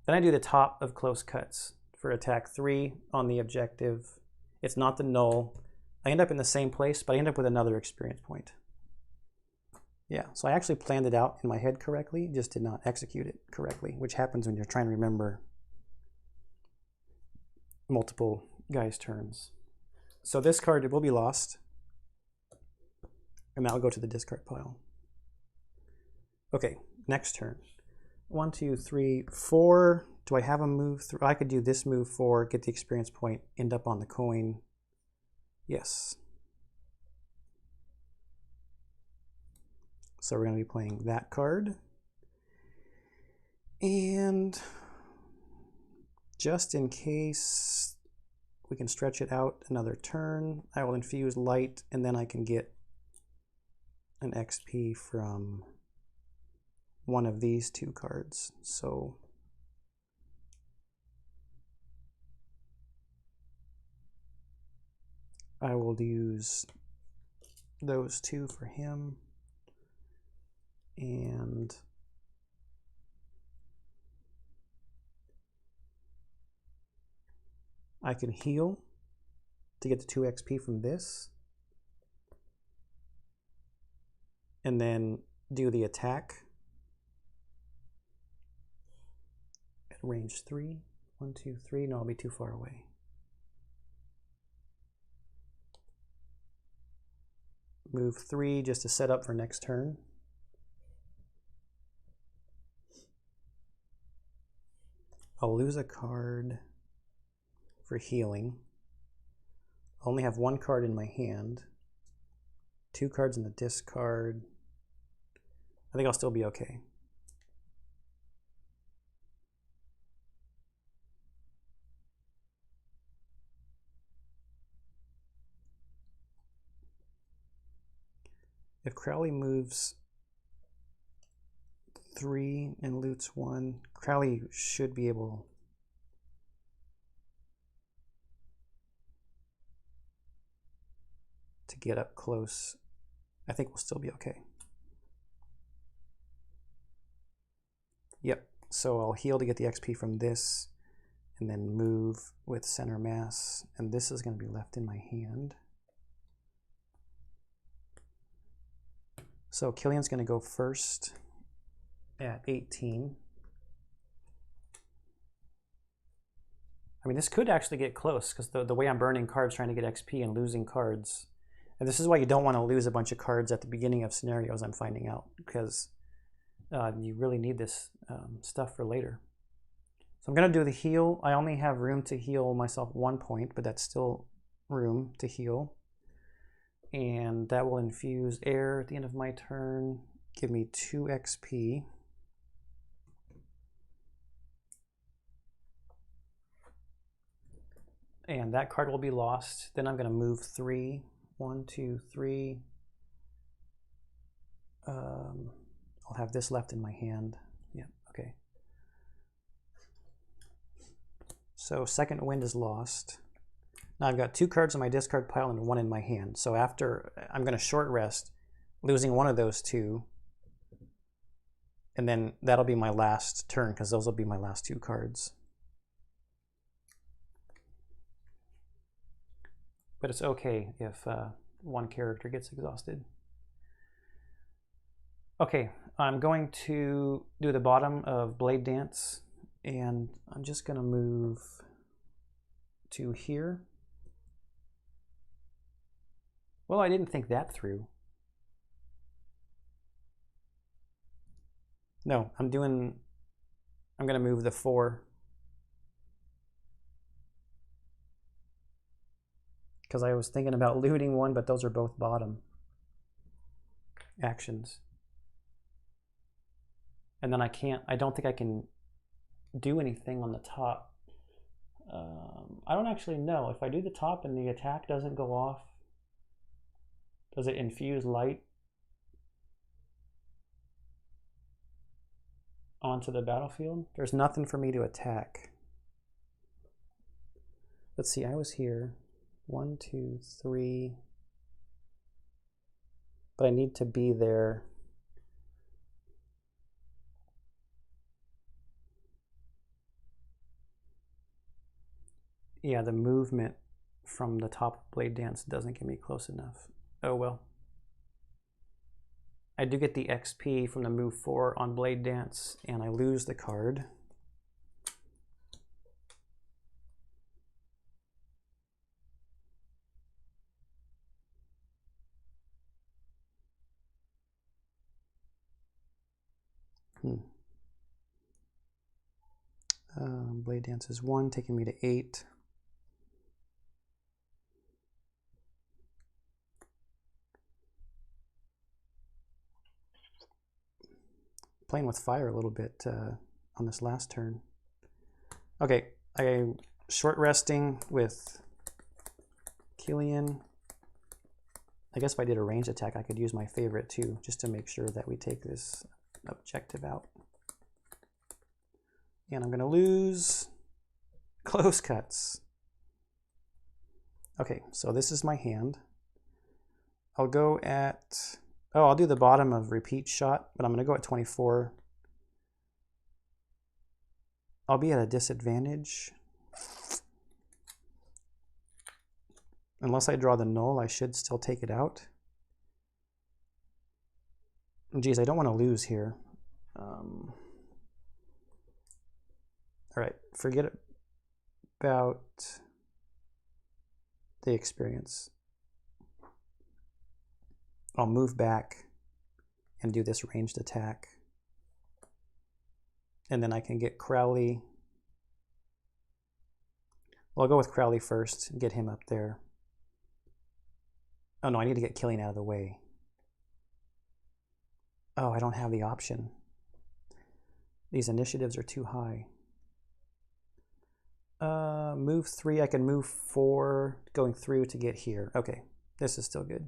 Then I do the top of close cuts for attack 3 on the objective. It's not the null. I end up in the same place, but I end up with another experience point. Yeah, so I actually planned it out in my head correctly, just did not execute it correctly, which happens when you're trying to remember multiple guys' turns. So this card will be lost, and that will go to the discard pile. Okay, next turn. 1, 2, 3, 4. Do I have a move through? I could do this move 4, get the experience point, end up on the coin. Yes. So we're going to be playing that card. And just in case we can stretch it out another turn, I will infuse light, and then I can get an XP from one of these 2 cards. So I will use those 2 for him, and I can heal to get the 2 XP from this, and then do the attack at range 3. 1, 2, 3. No, I'll be too far away. Move 3 just to set up for next turn. I'll lose a card for healing. I only have 1 card in my hand. 2 cards in the discard. I think I'll still be okay. If Crowley moves 3 and loots 1, Crowley should be able to get up close. I think we'll still be okay. Yep, so I'll heal to get the XP from this, and then move with center mass, and this is going to be left in my hand. So Killian's going to go first at 18. I mean, this could actually get close because the way I'm burning cards trying to get XP and losing cards. And this is why you don't want to lose a bunch of cards at the beginning of scenarios, I'm finding out, because you really need this stuff for later. So I'm going to do the heal. I only have room to heal myself 1 point, but that's still room to heal. And that will infuse air at the end of my turn, give me 2 XP. And that card will be lost. Then I'm going to move 3. 1, 2, 3. I'll have this left in my hand. Yeah, okay. So second wind is lost. Now I've got 2 cards in my discard pile and 1 in my hand. So after, I'm going to short rest, losing one of those 2. And then that'll be my last turn, because those will be my last 2 cards. But it's okay if one character gets exhausted. Okay, I'm going to do the bottom of Blade Dance, and I'm just going to move to here. Well, I didn't think that through. No, I'm going to move the 4. Because I was thinking about looting one, but those are both bottom actions. And then I don't think I can do anything on the top. I don't actually know. If I do the top and the attack doesn't go off, does it infuse light onto the battlefield? There's nothing for me to attack. Let's see, I was here. 1, 2, 3. But I need to be there. Yeah, the movement from the top of Blade Dance doesn't get me close enough. Oh well. I do get the XP from the move 4 on Blade Dance, and I lose the card. Blade Dance is 1, taking me to 8. Playing with fire a little bit on this last turn. Okay, I'm short resting with Killian. I guess if I did a ranged attack, I could use my favorite too, just to make sure that we take this objective out. And I'm going to lose close cuts. Okay, so this is my hand. I'll go at... Oh, I'll do the bottom of repeat shot, but I'm going to go at 24. I'll be at a disadvantage. Unless I draw the null, I should still take it out. Geez, I don't want to lose here. All right, forget about the experience. I'll move back and do this ranged attack. And then I can get Crowley. Well, I'll go with Crowley first and get him up there. Oh no, I need to get Killian out of the way. Oh, I don't have the option. These initiatives are too high. Move 3, I can move 4 going through to get here. Okay, this is still good.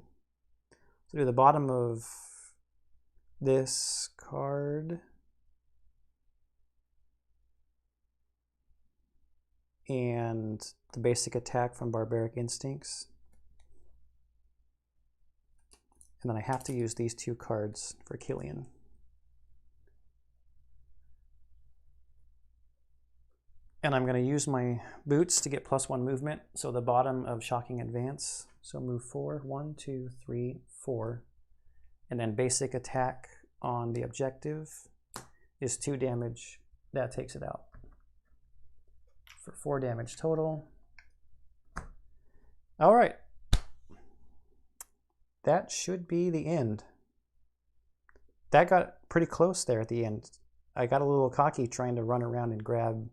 So do the bottom of this card. And the basic attack from Barbaric Instincts. And then I have to use these 2 cards for Killian. And I'm going to use my boots to get +1 movement. So the bottom of Shocking Advance. So move 4, 1, 2, 3, 4. And then basic attack on the objective is 2 damage. That takes it out. For 4 damage total. All right. That should be the end. That got pretty close there at the end. I got a little cocky trying to run around and grab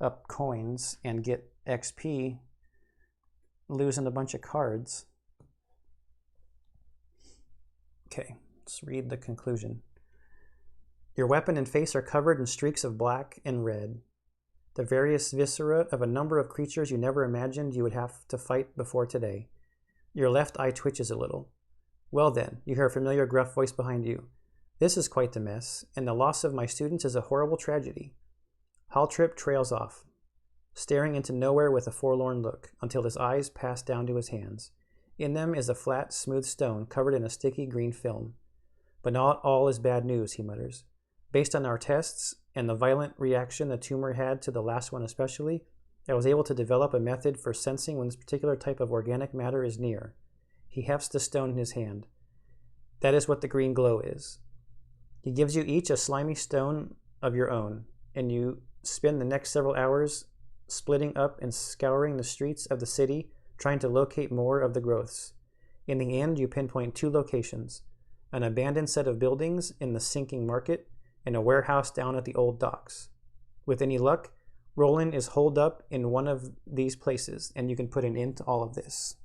up coins and get XP, losing a bunch of cards. Okay, let's read the conclusion. Your weapon and face are covered in streaks of black and red, the various viscera of a number of creatures you never imagined you would have to fight before today. Your left eye twitches a little. Well then, you hear a familiar gruff voice behind you. This is quite the mess, and the loss of my students is a horrible tragedy. Haltrip trails off, staring into nowhere with a forlorn look, until his eyes pass down to his hands. In them is a flat, smooth stone covered in a sticky green film. But not all is bad news, he mutters. Based on our tests, and the violent reaction the tumor had to the last one especially, I was able to develop a method for sensing when this particular type of organic matter is near. He hefts the stone in his hand. That is what the green glow is. He gives you each a slimy stone of your own, and you spend the next several hours splitting up and scouring the streets of the city, trying to locate more of the growths. In the end, you pinpoint 2 locations, an abandoned set of buildings in the sinking market, and a warehouse down at the old docks. With any luck, Roland is holed up in one of these places, and you can put an end to all of this.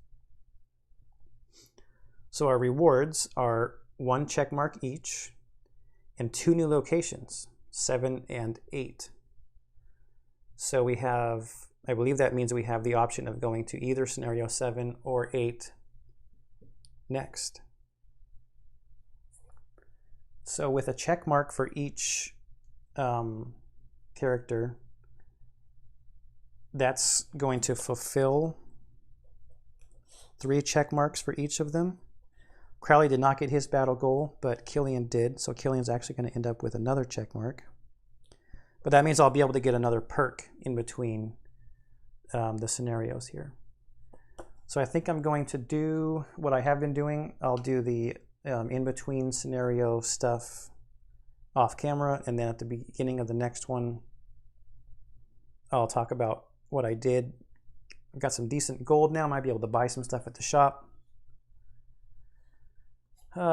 So our rewards are 1 check mark each, and 2 new locations, 7 and 8. So we have, I believe that means we have the option of going to either scenario 7 or 8 next. So with a check mark for each character, that's going to fulfill 3 check marks for each of them. Crowley did not get his battle goal, but Killian did, so Killian's actually going to end up with another check mark. But that means I'll be able to get another perk in between the scenarios here. So I think I'm going to do what I have been doing. I'll do the in-between scenario stuff off camera, and then at the beginning of the next one, I'll talk about what I did. I've got some decent gold now. I might be able to buy some stuff at the shop.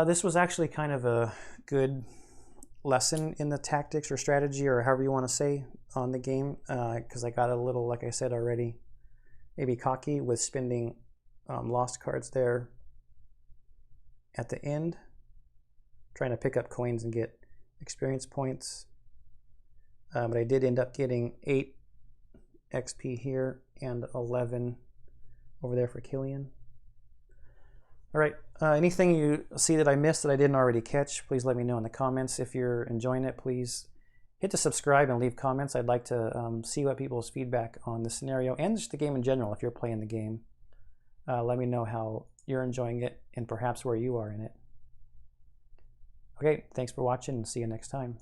This was actually kind of a good lesson in the tactics or strategy, or however you want to say, on the game, because I got a little, like I said already, maybe cocky with spending lost cards there at the end, trying to pick up coins and get experience points. But I did end up getting 8 XP here and 11 over there for Killian. All right, anything you see that I missed that I didn't already catch, please let me know in the comments. If you're enjoying it, please hit the subscribe and leave comments. I'd like to see what people's feedback on the scenario and just the game in general, if you're playing the game. Let me know how you're enjoying it and perhaps where you are in it. Okay, thanks for watching and see you next time.